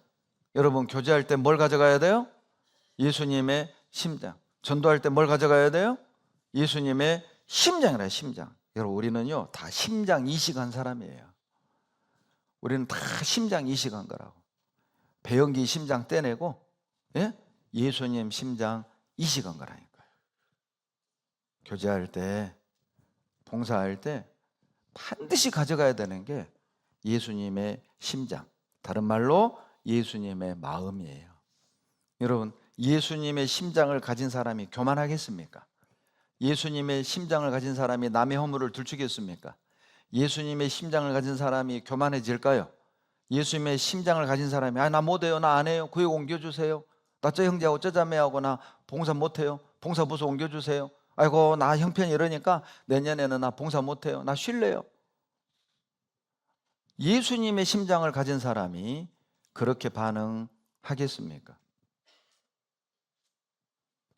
A: 여러분 교제할 때 뭘 가져가야 돼요? 예수님의 심장. 전도할 때 뭘 가져가야 돼요? 예수님의 심장이라. 심장. 여러분 우리는요 다 심장 이식한 사람이에요. 우리는 다 심장 이식한 거라고. 배연기 심장 떼내고, 예? 예수님 심장 이식한 거라니까요. 교제할 때, 봉사할 때 반드시 가져가야 되는 게 예수님의 심장, 다른 말로 예수님의 마음이에요. 여러분 예수님의 심장을 가진 사람이 교만하겠습니까? 예수님의 심장을 가진 사람이 남의 허물을 들추겠습니까? 예수님의 심장을 가진 사람이 교만해질까요? 예수님의 심장을 가진 사람이 나 못해요, 나 안 해요, 구역 옮겨주세요, 나 저 형제하고 저 자매하고 나 봉사 못해요, 봉사부서 옮겨주세요, 아이고 나 형편이 이러니까 내년에는 나 봉사 못해요, 나 쉴래요. 예수님의 심장을 가진 사람이 그렇게 반응하겠습니까?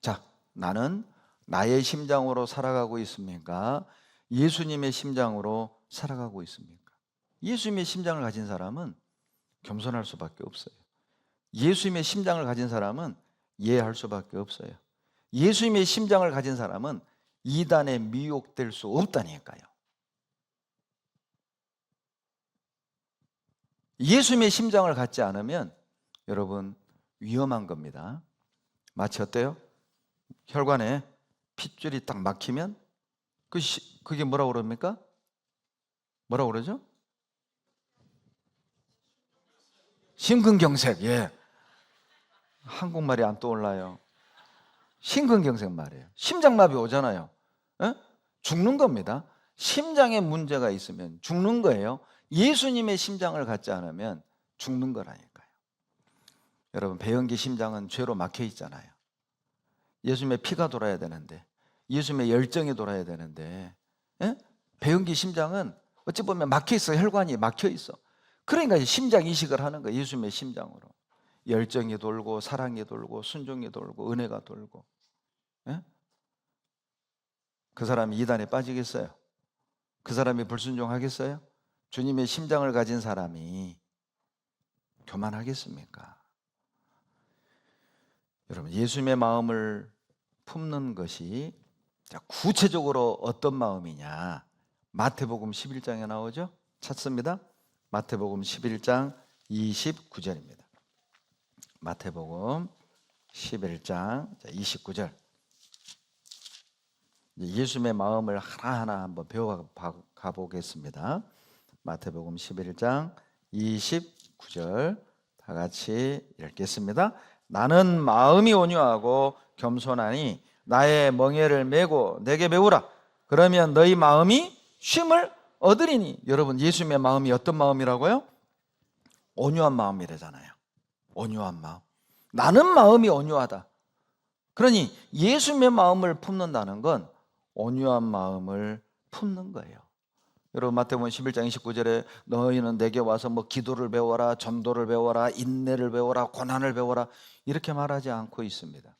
A: 자, 나는 나의 심장으로 살아가고 있습니까? 예수님의 심장으로 살아가고 있습니까? 예수님의 심장을 가진 사람은 겸손할 수밖에 없어요. 예수님의 심장을 가진 사람은 이해할 수밖에 없어요. 예수님의 심장을 가진 사람은 이단에 미혹될 수 없다니까요. 예수님의 심장을 갖지 않으면 여러분 위험한 겁니다. 마치 어때요? 혈관에 핏줄이 딱 막히면 그게 뭐라고 그럽니까? 뭐라고 그러죠? 심근경색. 예. 한국말이 안 떠올라요. 심근경색 말이에요. 심장마비 오잖아요. 에? 죽는 겁니다. 심장에 문제가 있으면 죽는 거예요. 예수님의 심장을 갖지 않으면 죽는 거라니까요. 여러분 배연기 심장은 죄로 막혀 있잖아요. 예수님의 피가 돌아야 되는데, 예수님의 열정이 돌아야 되는데, 에? 배연기 심장은 어찌 보면 막혀 있어. 혈관이 막혀 있어. 그러니까 심장 이식을 하는 거예요. 예수님의 심장으로. 열정이 돌고 사랑이 돌고 순종이 돌고 은혜가 돌고. 예? 그 사람이 이단에 빠지겠어요? 그 사람이 불순종하겠어요? 주님의 심장을 가진 사람이 교만하겠습니까? 여러분 예수님의 마음을 품는 것이 구체적으로 어떤 마음이냐, 마태복음 11장에 나오죠? 찾습니다. 마태복음 11장 29절입니다. 마태복음 11장 29절. 예수님의 마음을 하나하나 한번 배워가 보겠습니다. 마태복음 11장 29절 다 같이 읽겠습니다. 나는 마음이 온유하고 겸손하니 나의 멍에를 메고 내게 배우라. 그러면 너희 마음이 쉼을 얻으리니. 여러분 예수님의 마음이 어떤 마음이라고요? 온유한 마음이래잖아요. 온유한 마음. 나는 마음이 온유하다. 그러니 예수님의 마음을 품는다는 건 온유한 마음을 품는 거예요. 여러분 마태복음 11장 29절에 너희는 내게 와서 기도를 배워라, 전도를 배워라, 인내를 배워라, 고난을 배워라 이렇게 말하지 않고 있습니다.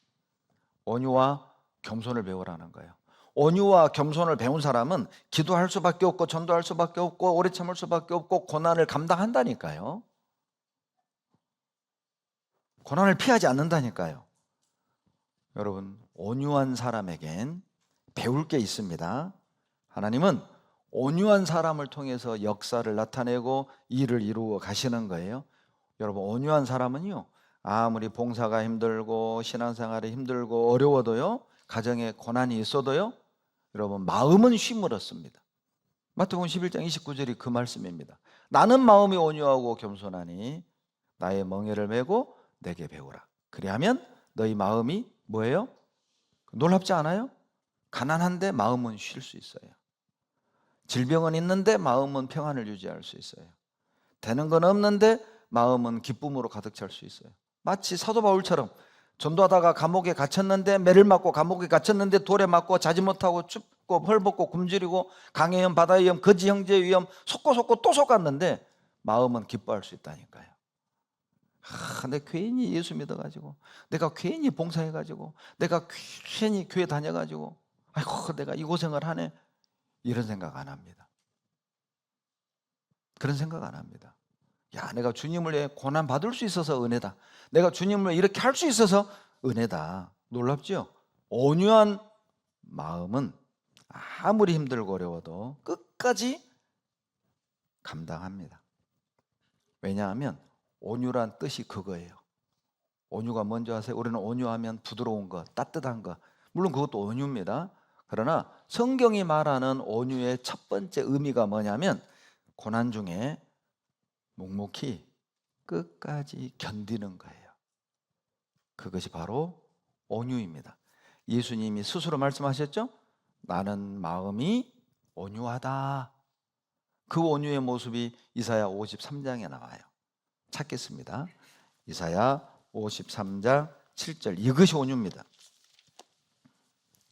A: 온유와 겸손을 배우라는 거예요. 온유와 겸손을 배운 사람은 기도할 수밖에 없고 전도할 수밖에 없고 오래 참을 수밖에 없고 고난을 감당한다니까요. 고난을 피하지 않는다니까요. 여러분 온유한 사람에겐 배울 게 있습니다. 하나님은 온유한 사람을 통해서 역사를 나타내고 일을 이루어 가시는 거예요. 여러분 온유한 사람은요 아무리 봉사가 힘들고 신앙생활이 힘들고 어려워도요, 가정에 고난이 있어도요, 여러분 마음은 쉼을 얻습니다. 마태복음 11장 29절이 그 말씀입니다. 나는 마음이 온유하고 겸손하니 나의 멍에를 메고 내게 배우라. 그리하면 너희 마음이 뭐예요? 놀랍지 않아요? 가난한데 마음은 쉴 수 있어요. 질병은 있는데 마음은 평안을 유지할 수 있어요. 되는 건 없는데 마음은 기쁨으로 가득 찰 수 있어요. 마치 사도 바울처럼 전도하다가 감옥에 갇혔는데, 매를 맞고 감옥에 갇혔는데 돌에 맞고 자지 못하고 춥고 헐벗고 굶주리고 강의 위험, 바다의 위험, 거지 형제의 위험 속고 또 속았는데 마음은 기뻐할 수 있다니까요. 내 괜히 예수 믿어가지고, 내가 괜히 봉사해가지고, 내가 괜히 교회 다녀가지고, 아이고 내가 이 고생을 하네, 이런 생각 안 합니다. 그런 생각 안 합니다. 야, 내가 주님을 위해 고난 받을 수 있어서 은혜다. 내가 주님을 위해 이렇게 할 수 있어서 은혜다. 놀랍죠? 온유한 마음은 아무리 힘들고 어려워도 끝까지 감당합니다. 왜냐하면 온유란 뜻이 그거예요. 온유가 뭔지 아세요? 우리는 온유하면 부드러운 것, 따뜻한 것, 물론 그것도 온유입니다. 그러나 성경이 말하는 온유의 첫 번째 의미가 뭐냐면 고난 중에 묵묵히 끝까지 견디는 거예요. 그것이 바로 온유입니다. 예수님이 스스로 말씀하셨죠? 나는 마음이 온유하다. 그 온유의 모습이 이사야 53장에 나와요. 찾겠습니다. 이사야 53장 7절, 이것이 온유입니다.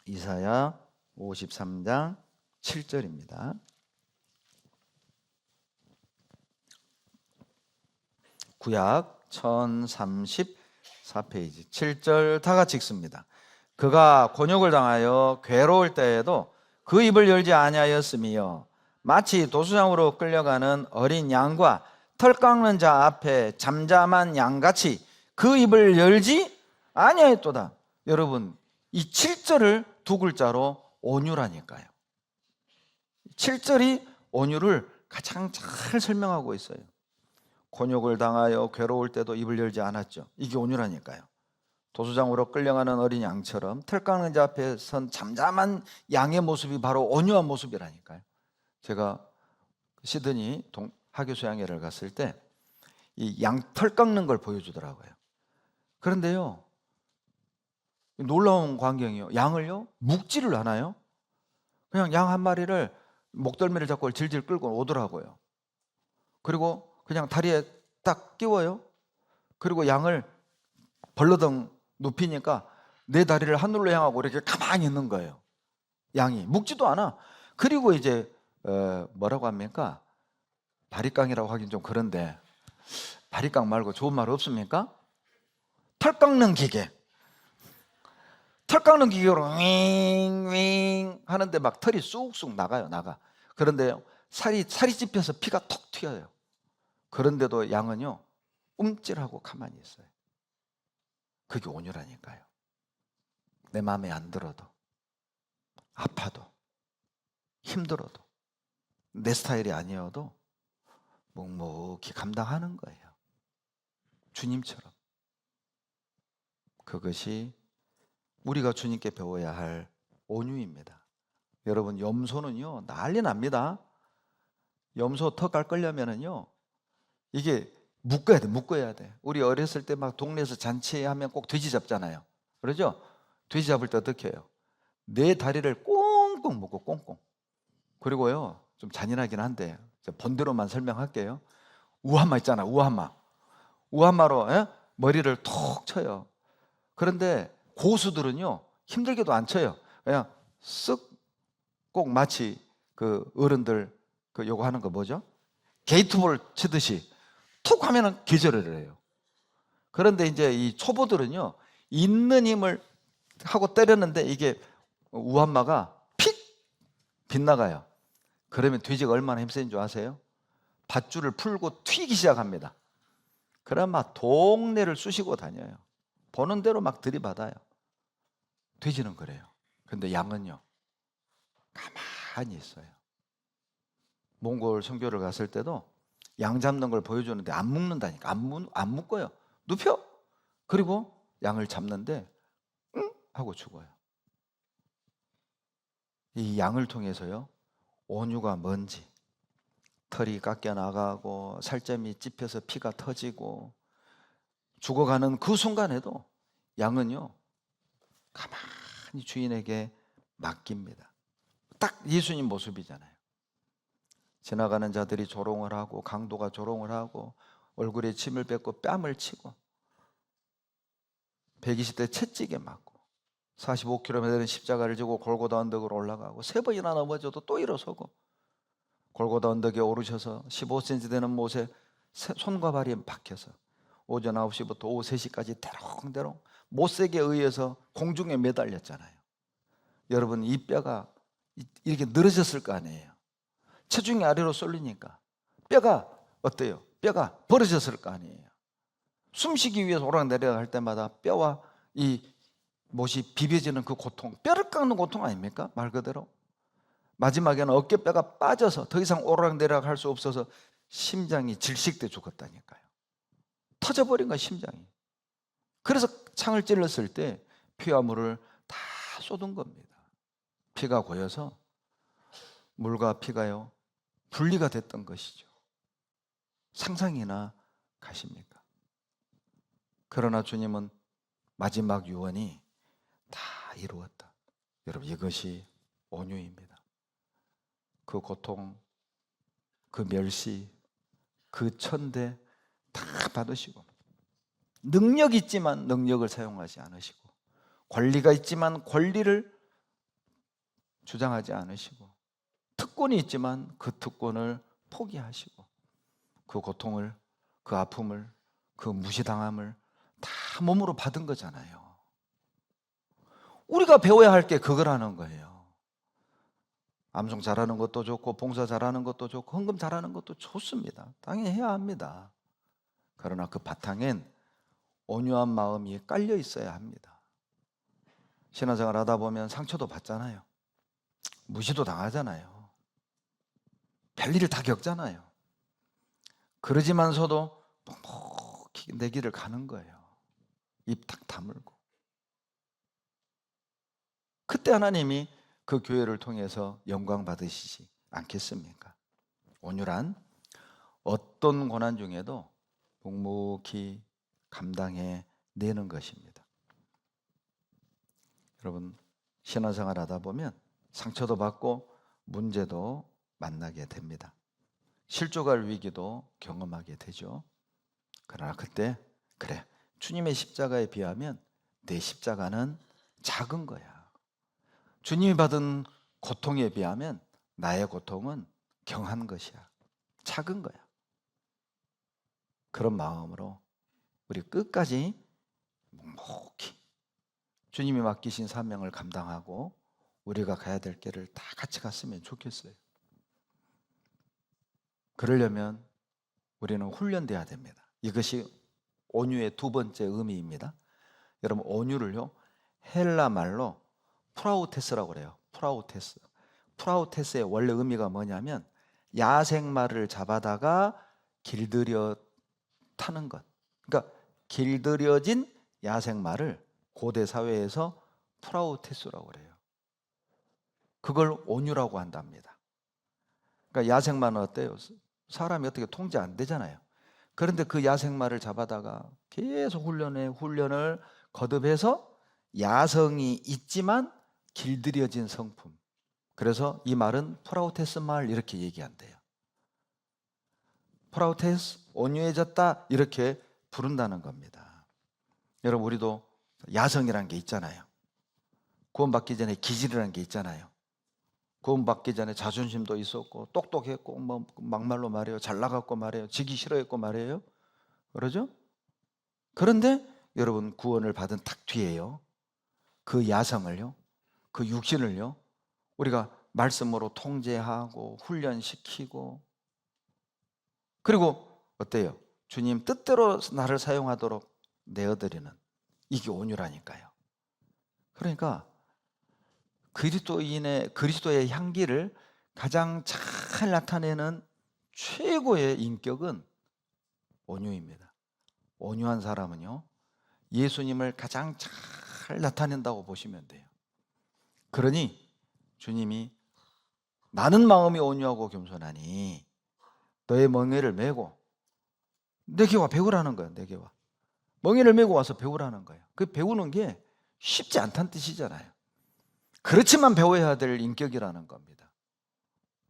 A: 이사야 53장 7절입니다. 구약 1034페이지 7절 다 같이 읽습니다. 그가 곤욕을 당하여 괴로울 때에도 그 입을 열지 아니하였으며 마치 도수장으로 끌려가는 어린 양과 털 깎는 자 앞에 잠잠한 양같이 그 입을 열지 아니하였도다. 여러분, 이 7절을 두 글자로 온유라니까요. 7절이 온유를 가장 잘 설명하고 있어요. 곤욕을 당하여 괴로울 때도 입을 열지 않았죠. 이게 온유라니까요. 도수장으로 끌려가는 어린 양처럼 털 깎는 자 앞에 선 잠잠한 양의 모습이 바로 온유한 모습이라니까요. 제가 시드니 하교수양회를 갔을 때 이 양 털 깎는 걸 보여주더라고요. 그런데요, 놀라운 광경이요, 양을요 묶지를 않아요. 그냥 양 한 마리를 목덜미를 잡고 질질 끌고 오더라고요. 그리고 그냥 다리에 딱 끼워요. 그리고 양을 벌러덩 눕히니까 내 다리를 하늘로 향하고 이렇게 가만히 있는 거예요. 양이 묶지도 않아. 그리고 이제 뭐라고 합니까? 바리깡이라고 하긴 좀 그런데, 바리깡 말고 좋은 말 없습니까? 털 깎는 기계. 털 깎는 기계로 윙윙 하는데 막 털이 쑥쑥 나가. 그런데 살이 찝혀서 피가 톡 튀어요. 그런데도 양은요 움찔하고 가만히 있어요. 그게 온유라니까요. 내 마음에 안 들어도, 아파도, 힘들어도, 내 스타일이 아니어도 묵묵히 감당하는 거예요. 주님처럼. 그것이 우리가 주님께 배워야 할 온유입니다. 여러분, 염소는요 난리 납니다. 염소 턱 깎으려면은요 이게 묶어야 돼. 우리 어렸을 때 막 동네에서 잔치하면 꼭 돼지 잡잖아요. 그러죠? 돼지 잡을 때 어떻게 해요? 내 다리를 꽁꽁 묶고 꽁꽁. 그리고요, 좀 잔인하긴 한데 본대로만 설명할게요. 우한마 있잖아, 우한마로 머리를 톡 쳐요. 그런데 고수들은요 힘들게도 안 쳐요. 그냥 쓱, 꼭 마치 그 어른들 그 요거 하는 거 뭐죠? 게이트볼 치듯이 툭 하면은 기절을 해요. 그런데 이제 이 초보들은요 있는 힘을 하고 때렸는데 이게 우한마가 픽 빗나가요. 그러면 돼지가 얼마나 힘센 줄 아세요? 밧줄을 풀고 튀기 시작합니다. 그럼 막 동네를 쑤시고 다녀요. 보는 대로 막 들이받아요. 돼지는 그래요. 근데 양은요 가만히 있어요. 몽골 선교를 갔을 때도 양 잡는 걸 보여주는데 안 묶는다니까. 안 묶어요. 눕혀. 그리고 양을 잡는데 응? 하고 죽어요. 이 양을 통해서요 온유가 뭔지, 털이 깎여 나가고 살점이 찝혀서 피가 터지고 죽어가는 그 순간에도 양은요 가만히 주인에게 맡깁니다. 딱 예수님 모습이잖아요. 지나가는 자들이 조롱을 하고 강도가 조롱을 하고 얼굴에 침을 뱉고 뺨을 치고 120대 채찍에 맞고 45km 되는 십자가를 지고 골고다 언덕으로 올라가고 3번이나 넘어져도 또 일어서고 골고다 언덕에 오르셔서 15cm 되는 못에 손과 발이 박혀서 오전 9시부터 오후 3시까지 대롱대롱 못색에 의해서 공중에 매달렸잖아요. 여러분, 이 뼈가 이렇게 늘어졌을 거 아니에요. 체중이 아래로 쏠리니까 뼈가 어때요? 뼈가 벌어졌을 거 아니에요. 숨쉬기 위해서 오락내리락 할 때마다 뼈와 이 못이 비벼지는 그 고통, 뼈를 깎는 고통 아닙니까? 말 그대로. 마지막에는 어깨뼈가 빠져서 더 이상 오락내리락 할 수 없어서 심장이 질식돼 죽었다니까요. 터져버린 거야, 심장이. 그래서 창을 찔렀을 때 피와 물을 다 쏟은 겁니다. 피가 고여서 물과 피가요 분리가 됐던 것이죠. 상상이나 가십니까? 그러나 주님은 마지막 유언이 다 이루었다. 여러분, 이것이 온유입니다. 그 고통, 그 멸시, 그 천대 다 받으시고, 능력 있지만 능력을 사용하지 않으시고, 권리가 있지만 권리를 주장하지 않으시고, 특권이 있지만 그 특권을 포기하시고, 그 고통을, 그 아픔을, 그 무시당함을 다 몸으로 받은 거잖아요. 우리가 배워야 할 게 그거라는 거예요. 암송 잘하는 것도 좋고 봉사 잘하는 것도 좋고 헌금 잘하는 것도 좋습니다. 당연히 해야 합니다. 그러나 그 바탕엔 온유한 마음이 깔려 있어야 합니다. 신앙생활 하다 보면 상처도 받잖아요. 무시도 당하잖아요. 별일을 다 겪잖아요. 그러지만서도 묵묵히 내 길을 가는 거예요. 입 탁 다물고. 그때 하나님이 그 교회를 통해서 영광 받으시지 않겠습니까? 온유란 어떤 고난 중에도 묵묵히 감당해 내는 것입니다. 여러분, 신앙생활 하다 보면 상처도 받고 문제도 만나게 됩니다. 실족할 위기도 경험하게 되죠. 그러나 그때 그래, 주님의 십자가에 비하면 내 십자가는 작은 거야. 주님이 받은 고통에 비하면 나의 고통은 경한 것이야. 작은 거야. 그런 마음으로 우리 끝까지 묵묵히 주님이 맡기신 사명을 감당하고 우리가 가야 될 길을 다 같이 갔으면 좋겠어요. 그러려면 우리는 훈련돼야 됩니다. 이것이 온유의 두 번째 의미입니다. 여러분, 온유를요 헬라 말로 프라우테스라고 그래요. 프라우테스. 프라우테스의 원래 의미가 뭐냐면 야생마를 잡아다가 길들여 타는 것. 그러니까 길들여진 야생마를 고대 사회에서 프라우테스라고 그래요. 그걸 온유라고 한답니다. 그러니까 야생마는 어때요? 사람이 어떻게 통제 안 되잖아요. 그런데 그 야생마를 잡아다가 계속 훈련을 거듭해서 야성이 있지만 길들여진 성품. 그래서 이 말은 프라우테스 말 이렇게 얘기한대요. 프라우테스, 온유해졌다 이렇게 부른다는 겁니다. 여러분, 우리도 야성이라는 게 있잖아요. 구원받기 전에 기질이라는 게 있잖아요. 구원받기 전에 자존심도 있었고 똑똑했고 뭐 막말로 말해요. 잘 나갔고 말해요. 지기 싫어했고 말해요. 그러죠? 그런데 여러분, 구원을 받은 딱 뒤에요, 그 야성을요, 그 육신을요 우리가 말씀으로 통제하고 훈련시키고, 그리고 어때요? 주님 뜻대로 나를 사용하도록 내어드리는, 이게 온유라니까요. 그러니까 그리스도의 향기를 가장 잘 나타내는 최고의 인격은 온유입니다. 온유한 사람은요 예수님을 가장 잘 나타낸다고 보시면 돼요. 그러니 주님이 나는 마음이 온유하고 겸손하니 너의 멍에를 메고 내게 와 배우라는 거예요. 내게 와. 멍에를 메고 와서 배우라는 거예요. 그 배우는 게 쉽지 않다는 뜻이잖아요. 그렇지만 배워야 될 인격이라는 겁니다.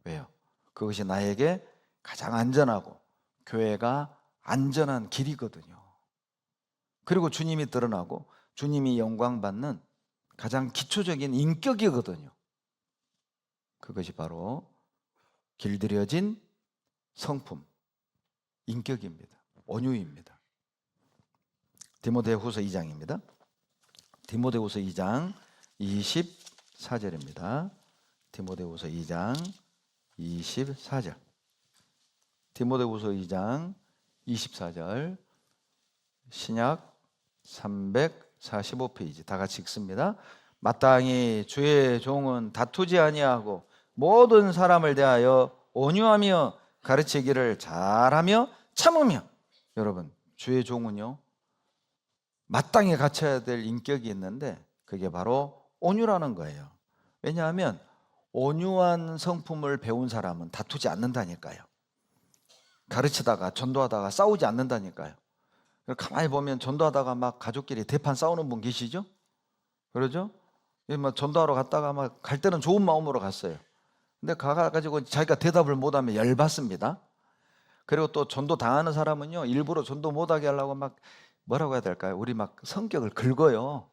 A: 왜요? 그것이 나에게 가장 안전하고 교회가 안전한 길이거든요. 그리고 주님이 드러나고 주님이 영광받는 가장 기초적인 인격이거든요. 그것이 바로 길들여진 성품, 인격입니다. 온유입니다. 디모데후서 2장입니다. 디모데후서 2장 24절입니다. 디모데후서 2장 24절. 디모데후서 2장 24절. 신약 345페이지 다 같이 읽습니다. 마땅히 주의 종은 다투지 아니하고 모든 사람을 대하여 온유하며 가르치기를 잘하며 참으며. 여러분, 주의 종은요, 마땅히 갖춰야 될 인격이 있는데 그게 바로 온유라는 거예요. 왜냐하면 온유한 성품을 배운 사람은 다투지 않는다니까요. 가르치다가 전도하다가 싸우지 않는다니까요. 가만히 보면 전도하다가 막 가족끼리 대판 싸우는 분 계시죠? 그러죠? 막 전도하러 갔다가 막 갈 때는 좋은 마음으로 갔어요. 근데 가가지고 자기가 대답을 못하면 열받습니다. 그리고 또 전도 당하는 사람은요, 일부러 전도 못하게 하려고 막 뭐라고 해야 될까요? 우리 막 성격을 긁어요.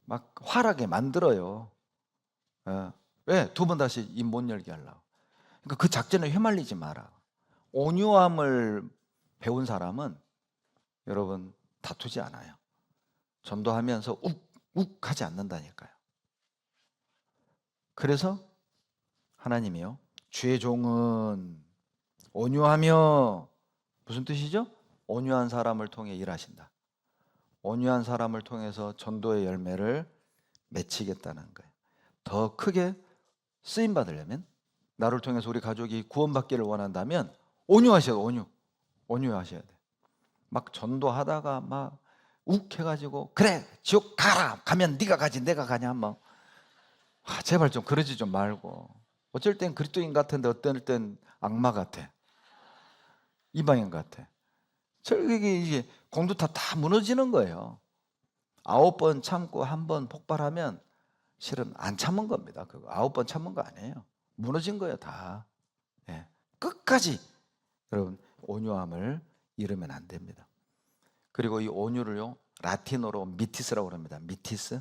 A: 막 화나게 만들어요. 왜? 두 번 다시 입 못 열게 하려고. 그러니까 그 작전에 휘말리지 마라. 온유함을 배운 사람은 여러분 다투지 않아요. 전도하면서 욱욱 하지 않는다니까요. 그래서 하나님이요, 주의 종은 온유하며, 무슨 뜻이죠? 온유한 사람을 통해 일하신다. 온유한 사람을 통해서 전도의 열매를 맺히겠다는 거예요. 더 크게 쓰임 받으려면, 나를 통해서 우리 가족이 구원받기를 원한다면 온유하셔야 돼. 온유하셔야 돼. 막 전도하다가 막 욱해가지고 그래 지옥 가라, 가면 네가 가지 내가 가냐, 뭐 제발 좀 그러지 좀 말고. 어쩔 땐 그리스도인 같은데 어떨 땐 악마 같아, 이방인 같아. 이게 공두탑 다 무너지는 거예요. 9번 참고 1번 폭발하면 실은 안 참은 겁니다. 그거 9번 참은 거 아니에요. 무너진 거예요 다. 예. 끝까지 여러분 온유함을 잃으면 안 됩니다. 그리고 이 온유를요, 라틴어로 미티스라고 합니다. 미티스.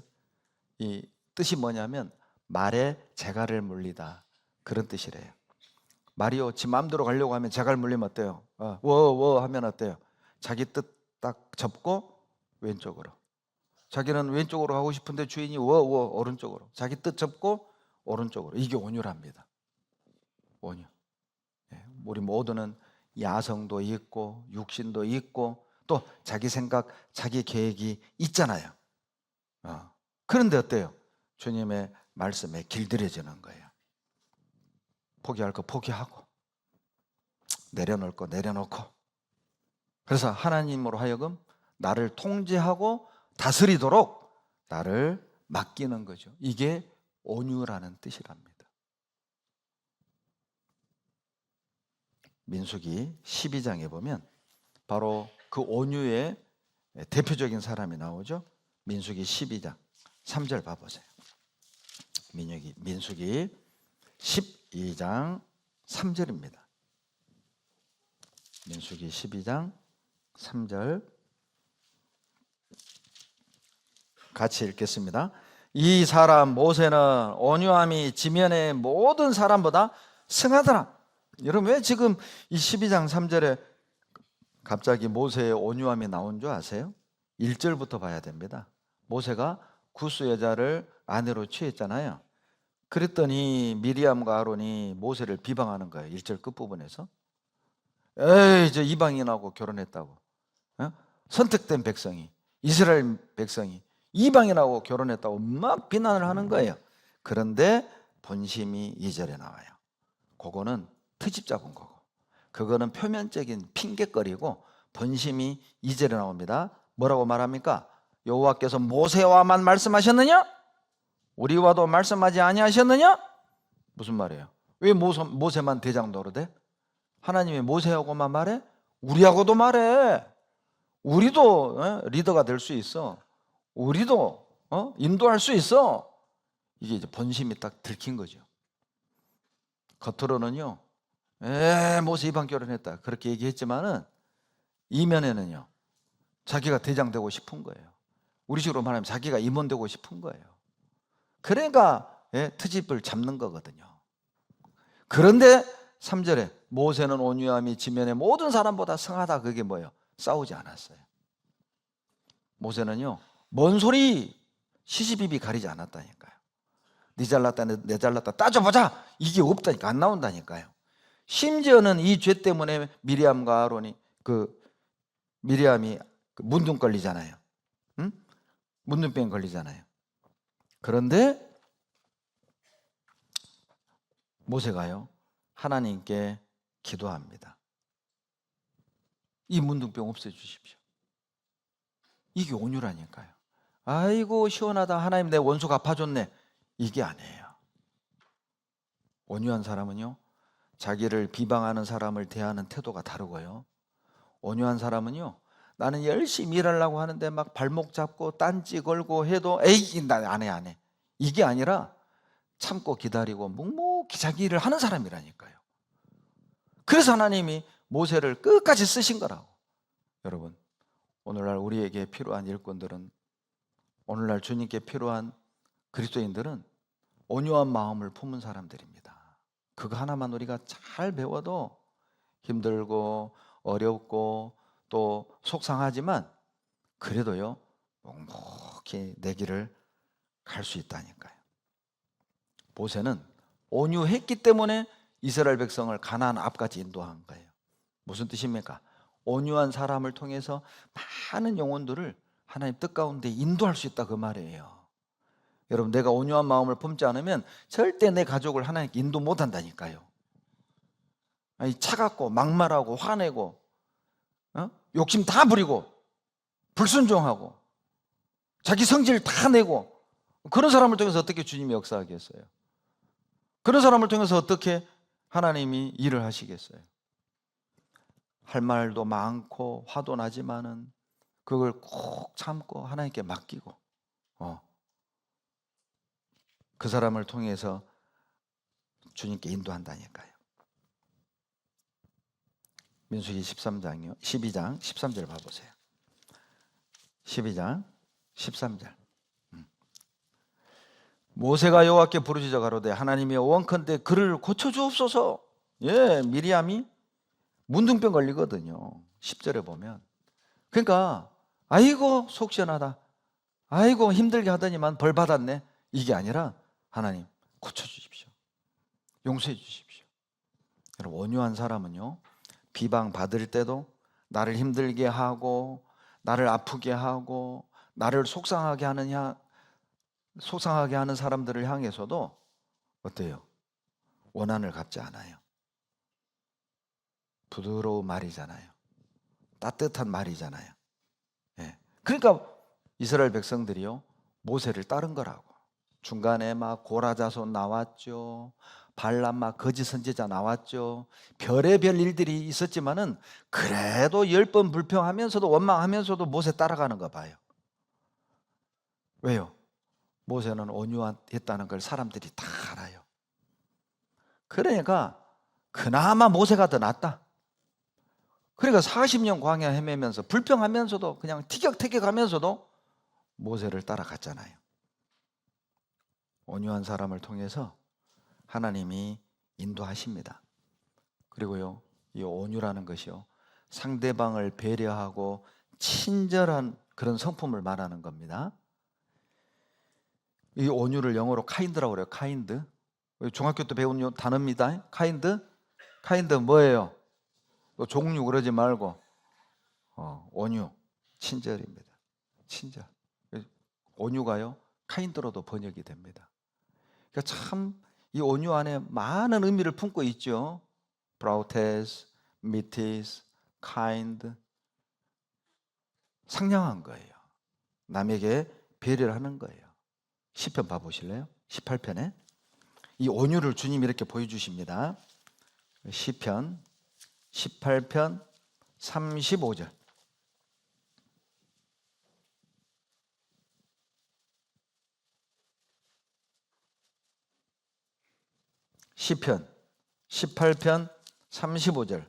A: 이 뜻이 뭐냐면 말에 재갈을 물리다, 그런 뜻이래요. 말이요, 지 마음대로 가려고 하면 재갈 물리면 어때요? 워워 하면 어때요? 자기 뜻 딱 접고 왼쪽으로. 자기는 왼쪽으로 가고 싶은데 주인이 워워 오른쪽으로. 자기 뜻 접고 오른쪽으로. 이게 온유랍니다. 온유. 우리 모두는 야성도 있고 육신도 있고 또 자기 생각, 자기 계획이 있잖아요. 그런데 어때요? 주님의 말씀에 길들여지는 거예요. 포기할 거 포기하고 내려놓을 거 내려놓고. 그래서 하나님으로 하여금 나를 통제하고 다스리도록 나를 맡기는 거죠. 이게 온유라는 뜻이랍니다. 민수기 12장에 보면 바로 그 온유의 대표적인 사람이 나오죠. 민수기 12장 3절 봐보세요. 민수기 12장 3절입니다. 민수기 12장 3절 같이 읽겠습니다. 이 사람 모세는 온유함이 지면의 모든 사람보다 승하더라. 여러분, 왜 지금 이 12장 3절에 갑자기 모세의 온유함이 나온 줄 아세요? 1절부터 봐야 됩니다. 모세가 구스 여자를 아내로 취했잖아요. 그랬더니 미리암과 아론이 모세를 비방하는 거예요. 1절 끝부분에서. 에이, 저 이방인하고 결혼했다고. 선택된 백성이, 이스라엘 백성이 이방인하고 결혼했다고 막 비난을 하는 거예요. 그런데 본심이 2절에 나와요. 그거는 트집 잡은 거고, 그거는 표면적인 핑계거리고, 본심이 2절에 나옵니다. 뭐라고 말합니까? 여호와께서 모세와만 말씀하셨느냐? 우리와도 말씀하지 아니하셨느냐? 무슨 말이에요? 왜 모세만 대장 노릇해? 하나님이 모세하고만 말해? 우리하고도 말해. 우리도 리더가 될 수 있어. 우리도 인도할 수 있어. 이게 이제 본심이 딱 들킨 거죠. 겉으로는요, 모세 이방 결혼했다 그렇게 얘기했지만은 이면에는요, 자기가 대장 되고 싶은 거예요. 우리 식으로 말하면 자기가 임원 되고 싶은 거예요. 그러니까 트집을 잡는 거거든요. 그런데 3절에 모세는 온유함이 지면의 모든 사람보다 성하다. 그게 뭐예요? 싸우지 않았어요. 모세는요, 뭔 소리 시시비비 가리지 않았다니까요. 네 잘났다 내 잘났다 따져보자 이게 없다니까. 안 나온다니까요. 심지어는 이 죄 때문에 미리암과 아론이 미리암이 문둥 걸리잖아요. 응? 문둥병 걸리잖아요. 그런데 모세가요, 하나님께 기도합니다. 이 문둥병 없애주십시오. 이게 온유라니까요. 아이고 시원하다, 하나님 내 원수 갚아줬네, 이게 아니에요. 온유한 사람은요, 자기를 비방하는 사람을 대하는 태도가 다르고요, 온유한 사람은요, 나는 열심히 일하려고 하는데 막 발목 잡고 딴지 걸고 해도 에이 나 안 해 이게 아니라 참고 기다리고 묵묵히 자기 일을 하는 사람이라니까요. 그래서 하나님이 모세를 끝까지 쓰신 거라고. 여러분, 오늘날 우리에게 필요한 일꾼들은, 오늘날 주님께 필요한 그리스도인들은 온유한 마음을 품은 사람들입니다. 그거 하나만 우리가 잘 배워도 힘들고 어렵고 또 속상하지만 그래도요, 묵묵히 내 길을 갈 수 있다니까요. 모세는 온유했기 때문에 이스라엘 백성을 가나안 앞까지 인도한 거예요. 무슨 뜻입니까? 온유한 사람을 통해서 많은 영혼들을 하나님 뜻 가운데 인도할 수 있다, 그 말이에요. 여러분, 내가 온유한 마음을 품지 않으면 절대 내 가족을 하나님께 인도 못 한다니까요. 아니, 차갑고 막말하고 화내고 욕심 다 부리고 불순종하고 자기 성질 다 내고, 그런 사람을 통해서 어떻게 주님이 역사하겠어요? 그런 사람을 통해서 어떻게 하나님이 일을 하시겠어요? 할 말도 많고 화도 나지만은 그걸 꼭 참고 하나님께 맡기고 그 사람을 통해서 주님께 인도한다니까요. 민수기 13장이요. 12장 13절 봐보세요. 12장 13절. 모세가 여호와께 부르짖어 가로되 하나님이 원컨대 그를 고쳐주옵소서. 미리암이 문둥병 걸리거든요. 10절에 보면. 그러니까 아이고 속 시원하다, 아이고 힘들게 하더니만 벌 받았네, 이게 아니라 하나님 고쳐주십시오, 용서해 주십시오. 여러분, 온유한 사람은요, 비방 받을 때도 나를 힘들게 하고 나를 아프게 하고 나를 속상하게 하는 사람들을 향해서도 어때요? 원한을 갚지 않아요. 부드러운 말이잖아요. 따뜻한 말이잖아요. 그러니까 이스라엘 백성들이요, 모세를 따른 거라고. 중간에 막 고라자손 나왔죠. 발람 막 거짓 선지자 나왔죠. 별의별 일들이 있었지만은 그래도 10번 불평하면서도 원망하면서도 모세 따라가는 거 봐요. 왜요? 모세는 온유했다는 걸 사람들이 다 알아요. 그러니까 그나마 모세가 더 낫다. 그러니까 40년 광야 헤매면서 불평하면서도 그냥 티격태격하면서도 모세를 따라갔잖아요. 온유한 사람을 통해서 하나님이 인도하십니다. 그리고요, 이 온유라는 것이요, 상대방을 배려하고 친절한 그런 성품을 말하는 겁니다. 이 온유를 영어로 카인드라고 그래요. 카인드. 중학교 때 배운 단어입니다. 카인드. 카인드 뭐예요? 종류 그러지 말고 온유, 친절입니다. 친절. 온유가요, 카인드로도 번역이 됩니다. 그러니까 참 이 온유 안에 많은 의미를 품고 있죠. 브라우테스, 미티스, 카인드. 상냥한 거예요. 남에게 배려를 하는 거예요. 시편 봐보실래요? 18편에 이 온유를 주님이 이렇게 보여주십니다. 시편 18편 35절. 시편 18편 35절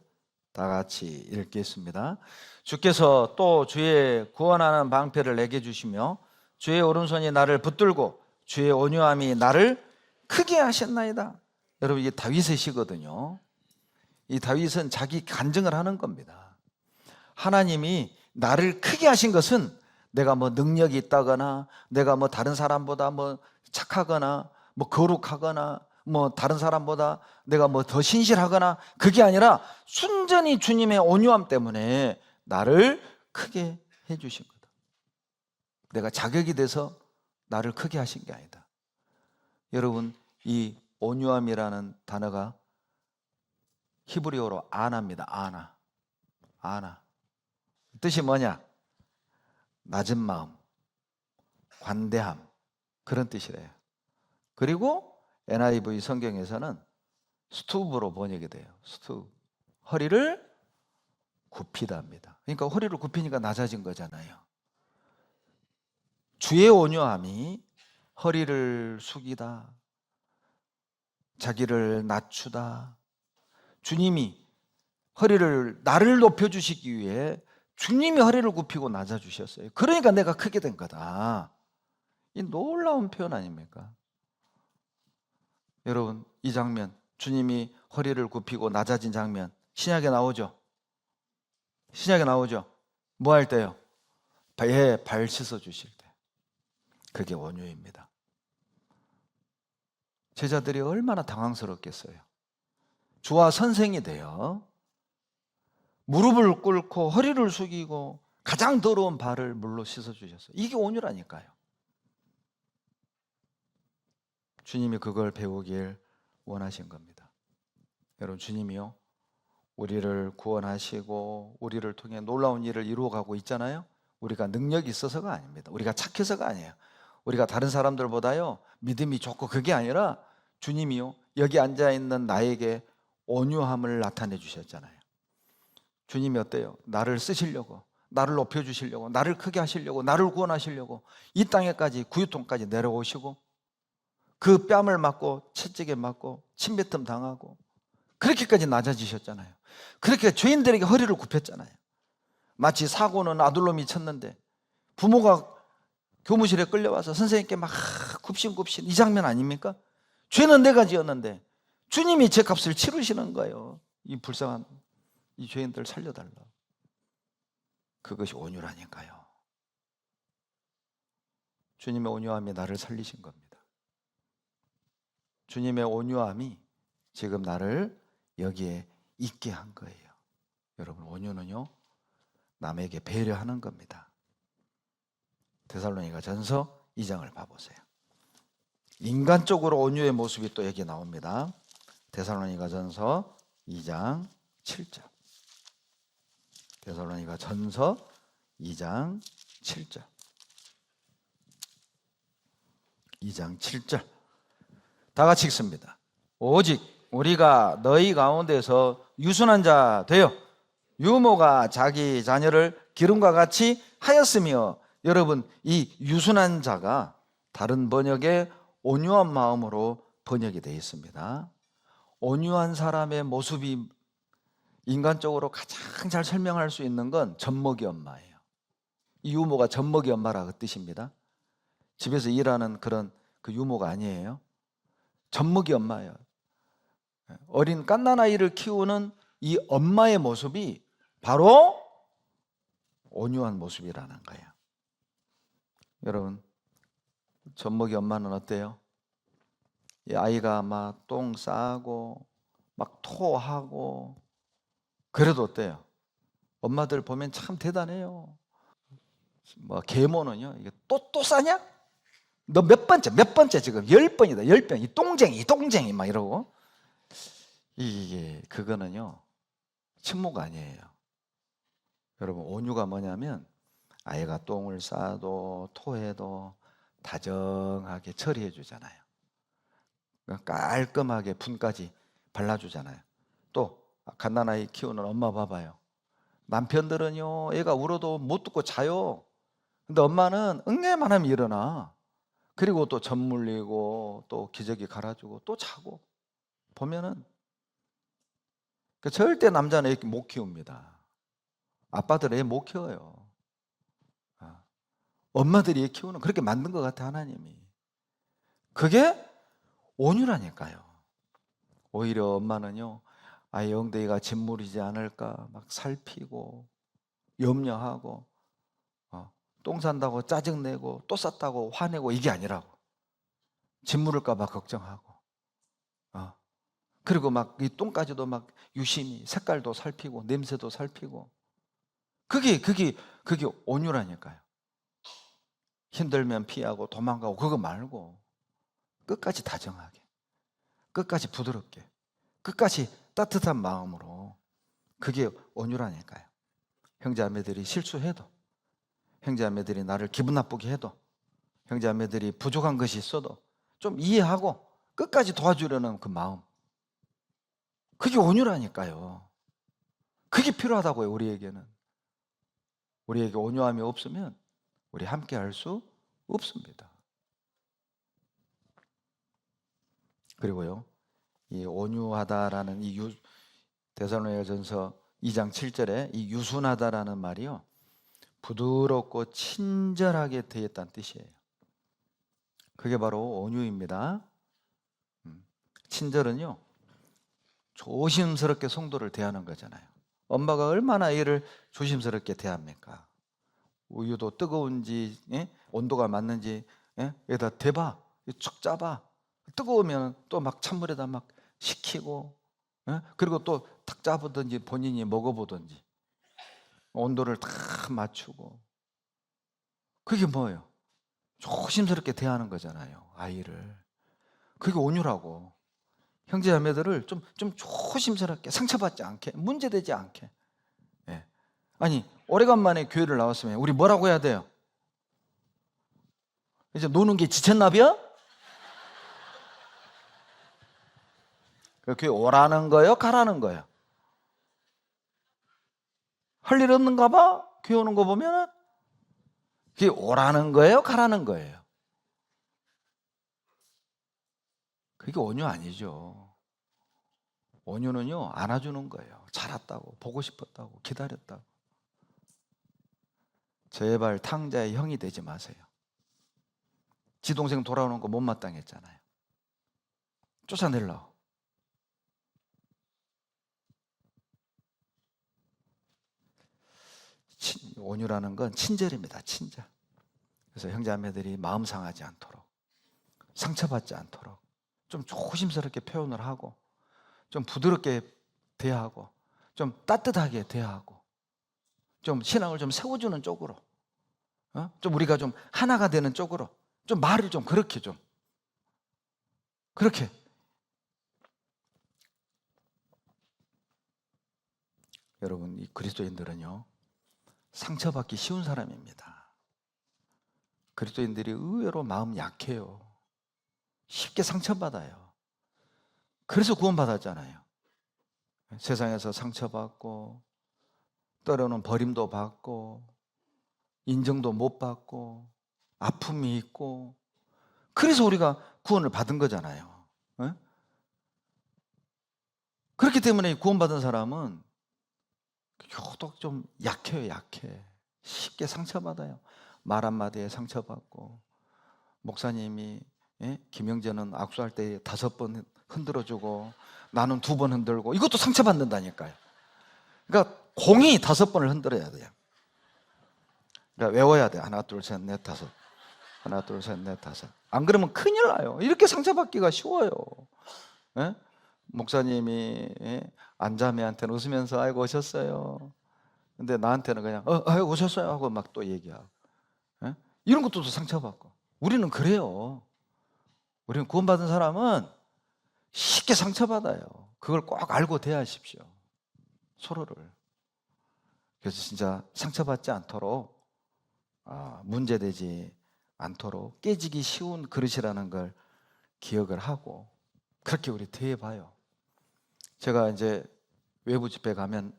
A: 다 같이 읽겠습니다. 주께서 또 주의 구원하는 방패를 내게 주시며 주의 오른손이 나를 붙들고 주의 온유함이 나를 크게 하셨나이다. 여러분, 이게 다윗의 시거든요. 이 다윗은 자기 간증을 하는 겁니다. 하나님이 나를 크게 하신 것은 내가 뭐 능력이 있다거나 내가 뭐 다른 사람보다 뭐 착하거나 뭐 거룩하거나 뭐 다른 사람보다 내가 뭐 더 신실하거나 그게 아니라 순전히 주님의 온유함 때문에 나를 크게 해주신 거다. 내가 자격이 돼서 나를 크게 하신 게 아니다. 여러분, 이 온유함이라는 단어가 히브리어로 아나입니다. 아나. 뜻이 뭐냐? 낮은 마음, 관대함, 그런 뜻이래요. 그리고 NIV 성경에서는 스투브로 번역이 돼요. 스투브. 허리를 굽히다입니다. 그러니까 허리를 굽히니까 낮아진 거잖아요. 주의 온유함이 허리를 숙이다, 자기를 낮추다. 주님이 허리를 나를 높여주시기 위해 주님이 허리를 굽히고 낮아주셨어요. 그러니까 내가 크게 된 거다. 이 놀라운 표현 아닙니까? 여러분, 이 장면, 주님이 허리를 굽히고 낮아진 장면 신약에 나오죠? 신약에 나오죠? 뭐 할 때요? 배에 발 씻어 주실 때. 그게 온유입니다. 제자들이 얼마나 당황스럽겠어요. 주와 선생이 되어 무릎을 꿇고 허리를 숙이고 가장 더러운 발을 물로 씻어 주셨어요. 이게 온유라니까요. 주님이 그걸 배우길 원하신 겁니다. 여러분, 주님이요, 우리를 구원하시고 우리를 통해 놀라운 일을 이루어가고 있잖아요. 우리가 능력이 있어서가 아닙니다. 우리가 착해서가 아니에요. 우리가 다른 사람들보다요 믿음이 좋고 그게 아니라 주님이요, 여기 앉아있는 나에게 온유함을 나타내 주셨잖아요. 주님이 어때요? 나를 쓰시려고, 나를 높여주시려고, 나를 크게 하시려고, 나를 구원하시려고 이 땅에까지, 구유통까지 내려오시고 그 뺨을 맞고 채찍에 맞고 침뱉음 당하고 그렇게까지 낮아지셨잖아요. 그렇게 죄인들에게 허리를 굽혔잖아요. 마치 사고는 아들놈이 쳤는데 부모가 교무실에 끌려와서 선생님께 막 굽신굽신, 이 장면 아닙니까? 죄는 내가 지었는데 주님이 제 값을 치르시는 거예요. 이 불쌍한 이 죄인들 살려달라. 그것이 온유라니까요. 주님의 온유함이 나를 살리신 겁니다. 주님의 온유함이 지금 나를 여기에 있게 한 거예요. 여러분, 온유는요 남에게 배려하는 겁니다. 데살로니가 전서 2장을 봐보세요. 인간적으로 온유의 모습이 또 여기 나옵니다. 데살로니가 전서 2장 7절. 데살로니가 전서 2장 7절. 2장 7절. 다 같이 읽습니다. 오직 우리가 너희 가운데서 유순한 자 되어 유모가 자기 자녀를 기름과 같이 하였으며, 여러분, 이 유순한 자가 다른 번역에 온유한 마음으로 번역이 되어 있습니다. 온유한 사람의 모습이 인간적으로 가장 잘 설명할 수 있는 건 젖먹이 엄마예요. 이 유모가 젖먹이 엄마라고 뜻입니다. 집에서 일하는 그런 그 유모가 아니에요. 젖먹이 엄마예요. 어린 갓난아이를 키우는 이 엄마의 모습이 바로 온유한 모습이라는 거예요. 여러분, 젖먹이 엄마는 어때요? 이 아이가 막 똥 싸고 막 토하고 그래도 어때요? 엄마들 보면 참 대단해요. 뭐 계모는요, 이게 또 싸냐? 너 몇 번째 지금 10번이다 10번 이 똥쟁이 막 이러고. 이게 그거는요 침묵 아니에요. 여러분, 온유가 뭐냐면 아이가 똥을 싸도 토해도 다정하게 처리해 주잖아요. 깔끔하게 분까지 발라주잖아요. 또 갓난아이 키우는 엄마 봐봐요. 남편들은요 애가 울어도 못 듣고 자요. 근데 엄마는 응애만 하면 일어나. 그리고 또 젖 물리고 또 기저귀 갈아주고 또 자고. 보면은 절대 남자는 이렇게 못 키웁니다. 아빠들은 애 못 키워요. 엄마들이 애 키우는 그렇게 만든 것 같아 하나님이. 그게 온유라니까요. 오히려 엄마는요, 아이 엉덩이가 진물이지 않을까 막 살피고 염려하고, 똥 싼다고 짜증내고 또 쌌다고 화내고, 이게 아니라고. 진물을까 봐 걱정하고, 그리고 막 이 똥까지도 막 유심히 색깔도 살피고 냄새도 살피고. 그게 온유라니까요. 힘들면 피하고 도망가고 그거 말고 끝까지 다정하게, 끝까지 부드럽게, 끝까지 따뜻한 마음으로. 그게 온유라니까요. 형제자매들이 실수해도, 형제자매들이 나를 기분 나쁘게 해도, 형제자매들이 부족한 것이 있어도 좀 이해하고 끝까지 도와주려는 그 마음, 그게 온유라니까요. 그게 필요하다고요. 우리에게는. 우리에게 온유함이 없으면 우리 함께 할 수 없습니다. 그리고요, 이 온유하다라는 이 데살로니가전서 2장 7절에 이 유순하다라는 말이요, 부드럽고 친절하게 대했다는 뜻이에요. 그게 바로 온유입니다. 친절은요, 조심스럽게 성도를 대하는 거잖아요. 엄마가 얼마나 애를 조심스럽게 대합니까? 우유도 뜨거운지, 온도가 맞는지, 여기다 대봐, 척 짜봐. 뜨거우면 또 막 찬물에다 막 식히고, 그리고 또 탁 짜보든지 본인이 먹어보든지 온도를 다 맞추고. 그게 뭐예요? 조심스럽게 대하는 거잖아요, 아이를. 그게 온유라고. 형제자매들을 좀 조심스럽게, 상처받지 않게, 문제되지 않게. 아니, 오래간만에 교회를 나왔으면 우리 뭐라고 해야 돼요? 이제 노는 게 지쳤나비야? 그 교회 오라는 거예요? 가라는 거예요? 할 일 없는가 봐? 교회 오는 거 보면은. 그게 오라는 거예요? 가라는 거예요? 그게 온유 아니죠. 온유는요, 안아주는 거예요. 잘 왔다고, 보고 싶었다고, 기다렸다고. 제발 탕자의 형이 되지 마세요. 지 동생 돌아오는 거 못마땅했잖아요. 쫓아내려고. 온유라는 건 친절입니다. 친절. 그래서 형제자매들이 마음 상하지 않도록, 상처받지 않도록 좀 조심스럽게 표현을 하고, 좀 부드럽게 대하고, 좀 따뜻하게 대하고, 좀 신앙을 좀 세워주는 쪽으로, 좀 우리가 좀 하나가 되는 쪽으로, 좀 말을 좀 그렇게, 좀 그렇게. 여러분, 이 그리스도인들은요, 상처받기 쉬운 사람입니다. 그리스도인들이 의외로 마음 약해요. 쉽게 상처받아요. 그래서 구원받았잖아요. 세상에서 상처받고, 때로는 버림도 받고, 인정도 못 받고, 아픔이 있고, 그래서 우리가 구원을 받은 거잖아요. 그렇기 때문에 구원받은 사람은 유독 좀 약해요. 약해. 쉽게 상처받아요. 말 한마디에 상처받고. 목사님이, 김영재는 악수할 때 5번 흔들어주고 나는 2번 흔들고, 이것도 상처받는다니까요. 그러니까 공이 5번을 흔들어야 돼요. 그러니까 외워야 돼. 하나, 둘, 셋, 넷, 다섯. 하나, 둘, 셋, 넷, 다섯. 안 그러면 큰일 나요. 이렇게 상처받기가 쉬워요. 목사님이 안자매한테는 웃으면서 아이고 오셨어요. 근데 나한테는 그냥 아이고 오셨어요 하고 막 또 얘기하고. 이런 것도 상처받고. 우리는 그래요. 우리는 구원받은 사람은 쉽게 상처받아요. 그걸 꼭 알고 대하십시오. 서로를. 그래서 진짜 상처받지 않도록, 문제되지 않도록 깨지기 쉬운 그릇이라는 걸 기억을 하고 그렇게 우리 대해봐요. 제가 이제 외부 집회 가면,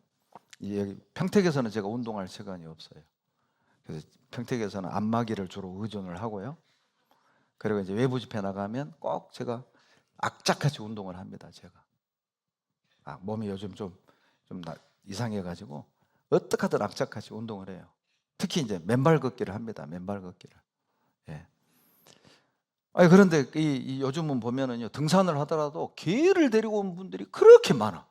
A: 여기 평택에서는 제가 운동할 시간이 없어요. 그래서 평택에서는 안마기를 주로 의존을 하고요. 그리고 이제 외부 집회 나가면 꼭 제가 악착같이 운동을 합니다. 제가 몸이 요즘 좀 좀 이상해가지고 어떻게 하든 악착같이 운동을 해요. 특히 이제 맨발 걷기를 합니다. 맨발 걷기를. 예. 아니 그런데 이 요즘은 보면은요, 등산을 하더라도 개를 데리고 온 분들이 그렇게 많아.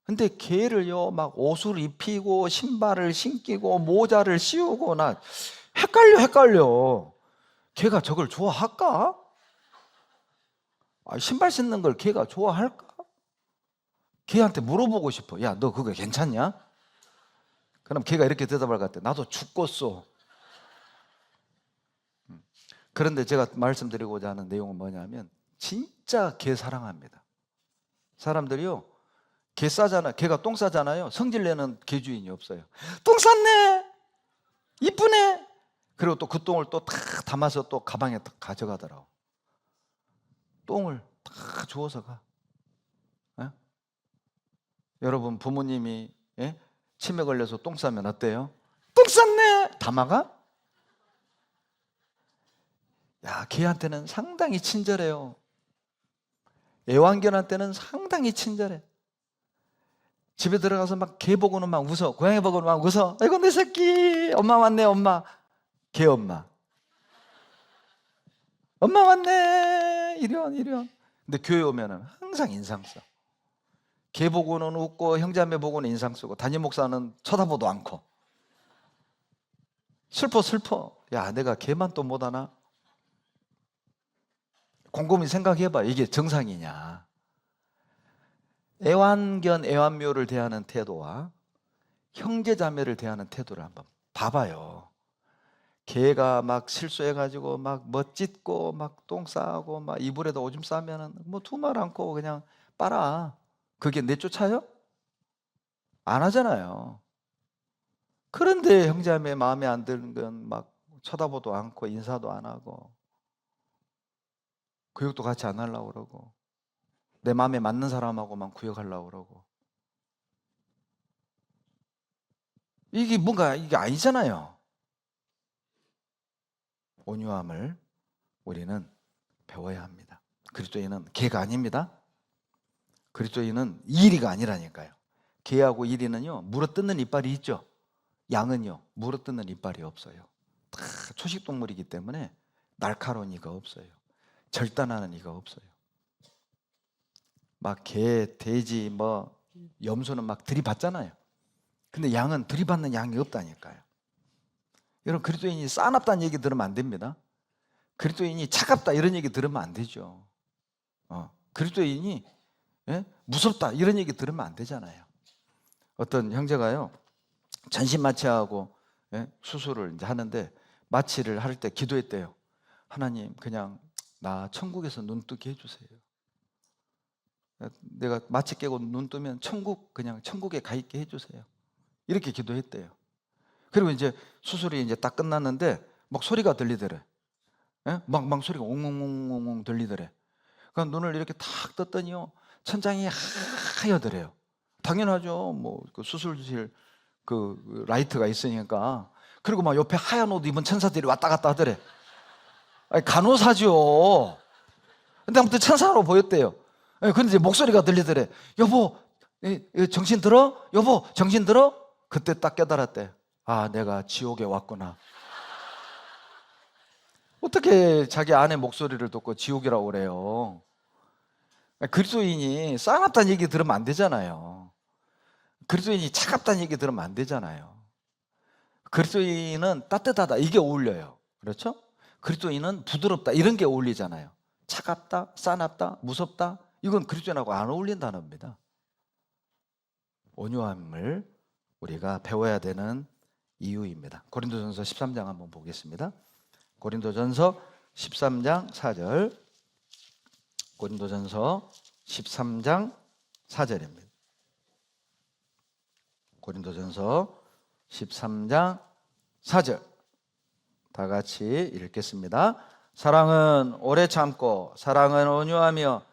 A: 근데 개를요 막 옷을 입히고 신발을 신기고 모자를 씌우고 나 헷갈려. 개가 저걸 좋아할까? 신발 신는 걸 개가 좋아할까? 개한테 물어보고 싶어. 야, 너 그거 괜찮냐? 그럼 걔가 이렇게 대답할 것 같아. 나도 죽겠어. 그런데 제가 말씀드리고자 하는 내용은 뭐냐면 진짜 개 사랑합니다. 사람들이요, 개 싸잖아. 개가 똥 싸잖아요. 성질내는 개 주인이 없어요. 똥 쌌네. 이쁘네. 그리고 또 그 똥을 또 다 담아서 또 가방에 딱 가져가더라고. 똥을 다 주워서 가. 예? 여러분 부모님이 치매 걸려서 똥 싸면 어때요? 똥 쌌네. 담아가? 야, 개한테는 상당히 친절해요. 애완견한테는 상당히 친절해. 집에 들어가서 막 개 보고는 막 웃어. 고양이 보고는 막 웃어. 아이고 내 새끼. 엄마 왔네 엄마. 개 엄마. 엄마 왔네. 이리온. 근데 교회 오면은 항상 인상 써. 개 보고는 웃고 형제자매 보고는 인상 쓰고 담임 목사는 쳐다보도 않고. 슬퍼. 야, 내가 개만 또 못하나? 곰곰이 생각해봐. 이게 정상이냐? 애완견, 애완묘를 대하는 태도와 형제자매를 대하는 태도를 한번 봐봐요. 개가 막 실수해가지고 막 멋짓고 막 똥 싸고 막 이불에다 오줌 싸면은 뭐 두 말 않고 그냥 빨아. 그게 내쫓아요? 안 하잖아요. 그런데 형제자매 마음에 안 드는 건 막 쳐다보도 않고 인사도 안 하고 구역도 같이 안 하려고 그러고 내 마음에 맞는 사람하고만 구역하려고 그러고 이게 뭔가 이게 아니잖아요. 온유함을 우리는 배워야 합니다. 그리스도인은 개가 아닙니다. 그리스도인은 이리가 아니라니까요. 개하고 이리는요, 물어뜯는 이빨이 있죠. 양은요, 물어뜯는 이빨이 없어요. 다 초식동물이기 때문에 날카로운 이가 없어요. 절단하는 이가 없어요. 막 개, 돼지, 뭐 염소는 막 들이받잖아요. 근데 양은 들이받는 양이 없다니까요. 여러분 그리스도인이 싸납다는 얘기 들으면 안 됩니다. 그리스도인이 차갑다 이런 얘기 들으면 안 되죠. 그리스도인이 무섭다 이런 얘기 들으면 안 되잖아요. 어떤 형제가요 전신 마취하고 수술을 이제 하는데 마취를 할 때 기도했대요. 하나님 그냥 나 천국에서 눈 뜨게 해주세요. 내가 마취 깨고 눈 뜨면 그냥 천국에 가 있게 해주세요. 이렇게 기도했대요. 그리고 이제 수술이 이제 딱 끝났는데 막 소리가 들리더래. 막 소리가 옹옹옹옹 들리더래. 그러니까 눈을 이렇게 탁 떴더니요 천장이 하얘더래요. 당연하죠. 뭐 그 수술실 그 라이트가 있으니까. 그리고 막 옆에 하얀 옷 입은 천사들이 왔다 갔다 하더래. 아니, 간호사죠. 근데 아무튼 천사로 보였대요. 근데 이제 목소리가 들리더래. 여보, 정신 들어? 여보, 정신 들어? 그때 딱 깨달았대. 아, 내가 지옥에 왔구나. 어떻게 자기 아내 목소리를 듣고 지옥이라고 그래요? 그리스도인이 싸납다는 얘기 들으면 안 되잖아요. 그리스도인이 차갑다는 얘기 들으면 안 되잖아요. 그리스도인은 따뜻하다 이게 어울려요. 그렇죠? 그리스도인은 부드럽다 이런 게 어울리잖아요. 차갑다, 싸납다, 무섭다 이건 그리스도인하고 안 어울리는 단어입니다. 온유함을 우리가 배워야 되는 이유입니다. 고린도전서 13장 한번 보겠습니다. 고린도전서 13장 4절. 고린도전서 13장 4절입니다. 고린도전서 13장 4절 다 같이 읽겠습니다. 사랑은 오래 참고 사랑은 온유하며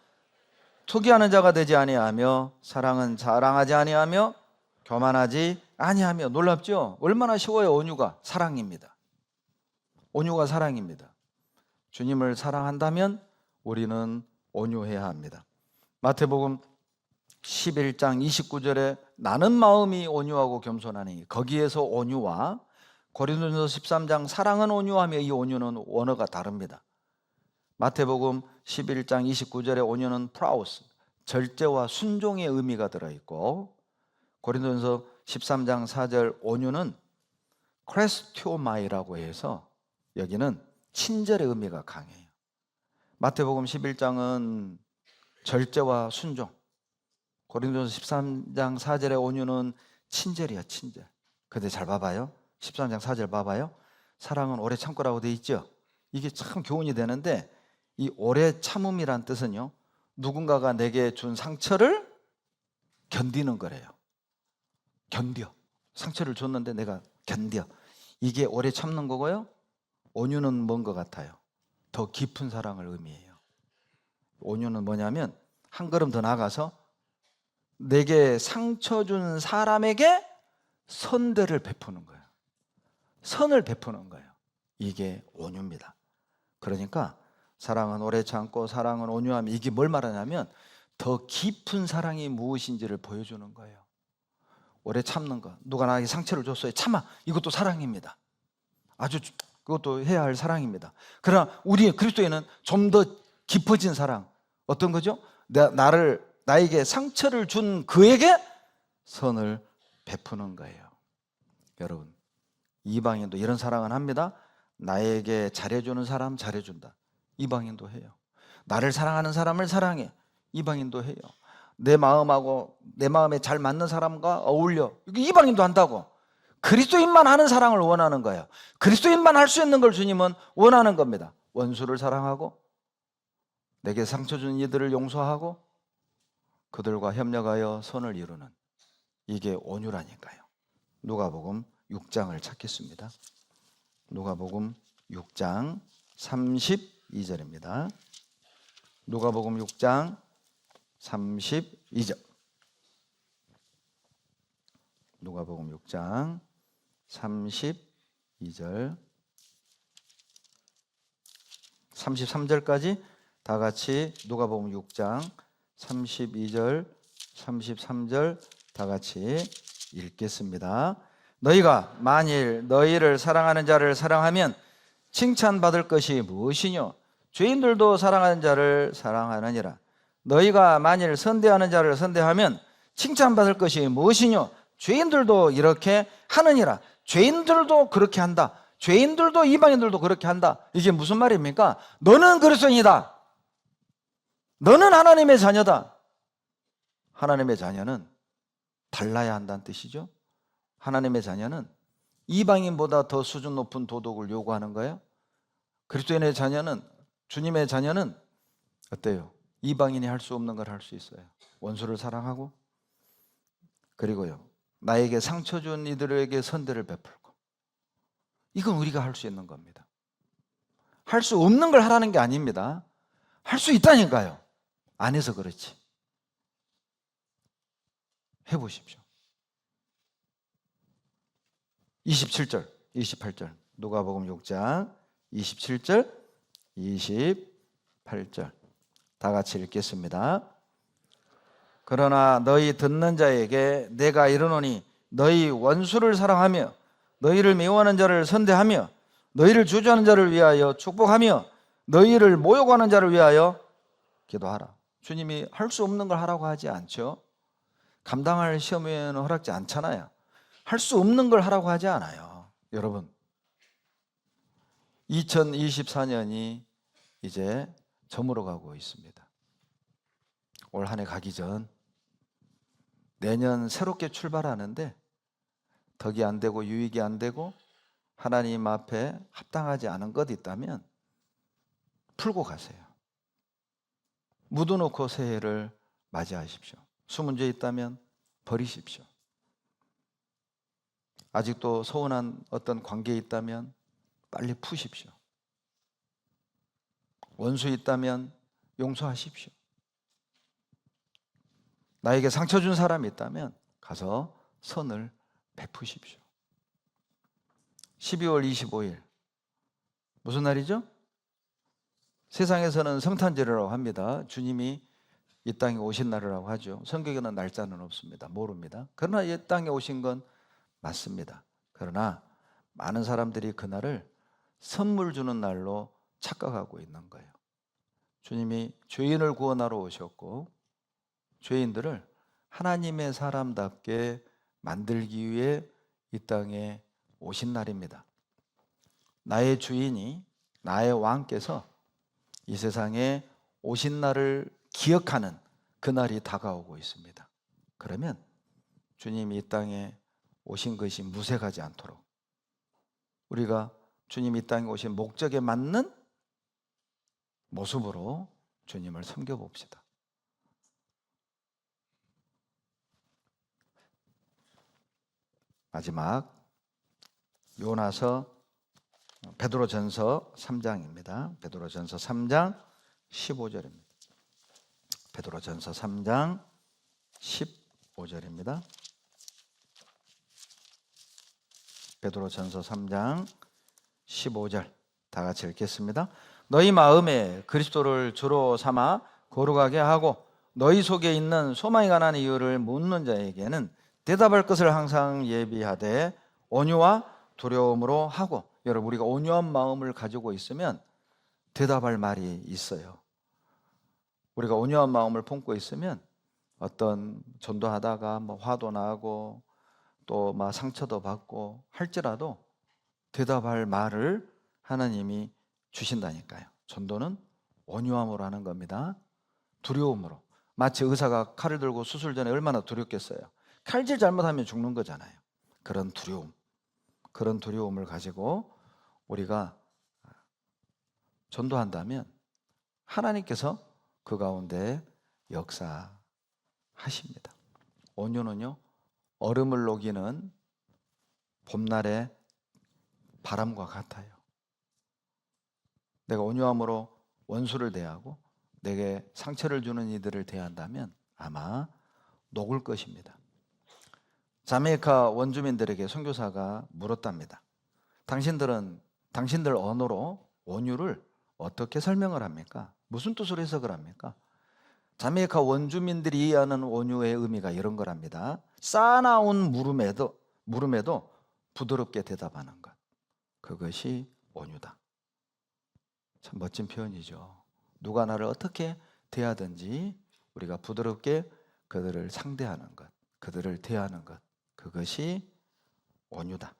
A: 투기하는 자가 되지 아니하며 사랑은 자랑하지 아니하며 교만하지 아니하며. 놀랍죠? 얼마나 쉬워요. 온유가 사랑입니다. 온유가 사랑입니다. 주님을 사랑한다면 우리는 온유해야 합니다. 마태복음 11장 29절에 나는 마음이 온유하고 겸손하니 거기에서 온유와 고린도전서 13장 사랑은 온유하며 이 온유는 원어가 다릅니다. 마태복음 11장 29절에 온유는 프라우스, 절제와 순종의 의미가 들어있고 고린도전서 13장 4절 온유는 크레스티오마이라고 해서 여기는 친절의 의미가 강해요. 마태복음 11장은 절제와 순종, 고린도전서 13장 4절의 온유는 친절이야, 친절. 근데 잘 봐봐요. 13장 4절 봐봐요. 사랑은 오래 참고라고 돼 있죠. 이게 참 교훈이 되는데 이 오래 참음이란 뜻은요, 누군가가 내게 준 상처를 견디는 거래요. 견뎌. 상처를 줬는데 내가 견뎌. 이게 오래 참는 거고요. 온유는 뭔 것 같아요? 더 깊은 사랑을 의미해요. 온유는 뭐냐면 한 걸음 더 나가서 내게 상처 준 사람에게 선대를 베푸는 거예요. 선을 베푸는 거예요. 이게 온유입니다. 그러니까 사랑은 오래 참고 사랑은 온유함, 이게 뭘 말하냐면 더 깊은 사랑이 무엇인지를 보여주는 거예요. 오래 참는 거, 누가 나에게 상처를 줬어요, 참아, 이것도 사랑입니다. 아주 그것도 해야 할 사랑입니다. 그러나 우리 그리스도인은 좀 더 깊어진 사랑, 어떤 거죠? 나에게 상처를 준 그에게 선을 베푸는 거예요. 여러분, 이방인도 이런 사랑은 합니다. 나에게 잘해주는 사람 잘해준다. 이방인도 해요. 나를 사랑하는 사람을 사랑해. 이방인도 해요. 내 마음하고 내 마음에 잘 맞는 사람과 어울려. 이방인도 한다고. 그리스도인만 하는 사랑을 원하는 거예요. 그리스도인만 할 수 있는 걸 주님은 원하는 겁니다. 원수를 사랑하고 내게 상처 준 이들을 용서하고 그들과 협력하여 선을 이루는, 이게 온유라니까요. 누가복음 6장을 찾겠습니다. 누가복음 6장 32절입니다. 누가복음 6장 32절. 누가복음 6장 32절 33절까지 다 같이 누가복음 6장 32절 33절 다 같이 읽겠습니다. 너희가 만일 너희를 사랑하는 자를 사랑하면 칭찬받을 것이 무엇이뇨? 죄인들도 사랑하는 자를 사랑하느니라. 너희가 만일 선대하는 자를 선대하면 칭찬받을 것이 무엇이뇨? 죄인들도 이렇게 하느니라. 죄인들도 그렇게 한다. 죄인들도 이방인들도 그렇게 한다. 이게 무슨 말입니까? 너는 그리스도인이다. 너는 하나님의 자녀다. 하나님의 자녀는 달라야 한다는 뜻이죠. 하나님의 자녀는 이방인보다 더 수준 높은 도덕을 요구하는 거예요. 그리스도인의 자녀는, 주님의 자녀는 어때요? 이방인이 할 수 없는 걸 할 수 있어요. 원수를 사랑하고, 그리고요, 나에게 상처 준 이들에게 선대를 베풀고. 이건 우리가 할 수 있는 겁니다. 할 수 없는 걸 하라는 게 아닙니다. 할 수 있다니까요. 안 해서 그렇지. 해보십시오. 27절, 28절. 누가복음 6장 27절, 28절. 다 같이 읽겠습니다. 그러나 너희 듣는 자에게 내가 이르노니 너희 원수를 사랑하며 너희를 미워하는 자를 선대하며 너희를 주저하는 자를 위하여 축복하며 너희를 모욕하는 자를 위하여 기도하라. 주님이 할 수 없는 걸 하라고 하지 않죠. 감당할 시험에는 허락지 않잖아요. 할 수 없는 걸 하라고 하지 않아요. 여러분, 2024년이 이제 저물어 가고 있습니다. 올 한 해 가기 전 내년 새롭게 출발하는데 덕이 안 되고 유익이 안 되고 하나님 앞에 합당하지 않은 것 있다면 풀고 가세요. 묻어놓고 새해를 맞이하십시오. 숨은 죄 있다면 버리십시오. 아직도 서운한 어떤 관계 있다면 빨리 푸십시오. 원수 있다면 용서하십시오. 나에게 상처 준 사람이 있다면 가서 선을 베푸십시오. 12월 25일 무슨 날이죠? 세상에서는 성탄절이라고 합니다. 주님이 이 땅에 오신 날이라고 하죠. 성경에는 날짜는 없습니다. 모릅니다. 그러나 이 땅에 오신 건 맞습니다. 그러나 많은 사람들이 그날을 선물 주는 날로 착각하고 있는 거예요. 주님이 죄인을 구원하러 오셨고 죄인들을 하나님의 사람답게 만들기 위해 이 땅에 오신 날입니다. 나의 주인이, 나의 왕께서 이 세상에 오신 날을 기억하는 그날이 다가오고 있습니다. 그러면 주님이 이 땅에 오신 것이 무색하지 않도록 우리가 주님이 이 땅에 오신 목적에 맞는 모습으로 주님을 섬겨봅시다. 마지막 요나서 베드로전서 3장입니다. 베드로전서 3장 15절입니다. 베드로전서 3장 15절입니다. 베드로전서 3장 15절 다 같이 읽겠습니다. 너희 마음에 그리스도를 주로 삼아 거룩하게 하고 너희 속에 있는 소망에 관한 이유를 묻는 자에게는 대답할 것을 항상 예비하되 온유와 두려움으로 하고, 여러분 우리가 온유한 마음을 가지고 있으면 대답할 말이 있어요. 우리가 온유한 마음을 품고 있으면 어떤 전도하다가 화도 나고 또 상처도 받고 할지라도 대답할 말을 하나님이 주신다니까요. 전도는 온유함으로 하는 겁니다. 두려움으로. 마치 의사가 칼을 들고 수술 전에 얼마나 두렵겠어요. 칼질 잘못하면 죽는 거잖아요. 그런 두려움, 그런 두려움을 가지고 우리가 전도한다면 하나님께서 그 가운데 역사하십니다. 온유는요, 얼음을 녹이는 봄날의 바람과 같아요. 내가 온유함으로 원수를 대하고 내게 상처를 주는 이들을 대한다면 아마 녹을 것입니다. 자메이카 원주민들에게 선교사가 물었답니다. 당신들 언어로 온유를 어떻게 설명을 합니까? 무슨 뜻으로 해석을 합니까? 자메이카 원주민들이 이해하는 온유의 의미가 이런 거랍니다. 쌓아나온 물음에도 부드럽게 대답하는 것. 그것이 온유다. 참 멋진 표현이죠. 누가 나를 어떻게 대하든지 우리가 부드럽게 그들을 상대하는 것, 그들을 대하는 것, 그것이 온유다.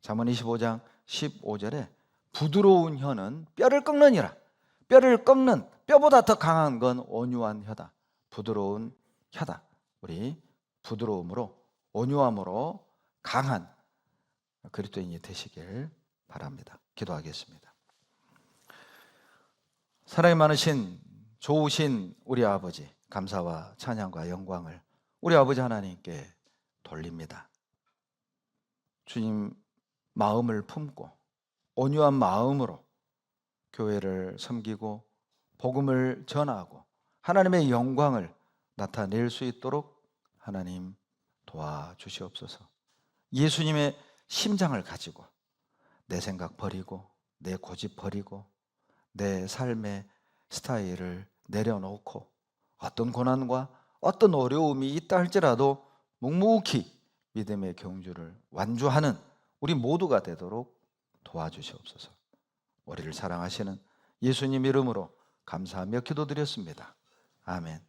A: 잠언 25장 15절에 부드러운 혀는 뼈를 꺾느니라. 뼈를 꺾는, 뼈보다 더 강한 건 온유한 혀다. 부드러운 혀다. 우리 부드러움으로, 온유함으로 강한 그리스도인이 되시길 바랍니다. 기도하겠습니다. 사랑이 많으신 좋으신 우리 아버지, 감사와 찬양과 영광을 우리 아버지 하나님께 돌립니다. 주님 마음을 품고 온유한 마음으로 교회를 섬기고 복음을 전하고 하나님의 영광을 나타낼 수 있도록 하나님 도와주시옵소서. 예수님의 심장을 가지고 내 생각 버리고 내 고집 버리고 내 삶의 스타일을 내려놓고 어떤 고난과 어떤 어려움이 있다 할지라도 묵묵히 믿음의 경주를 완주하는 우리 모두가 되도록 도와주시옵소서. 우리를 사랑하시는 예수님 이름으로 감사하며 기도드렸습니다. 아멘.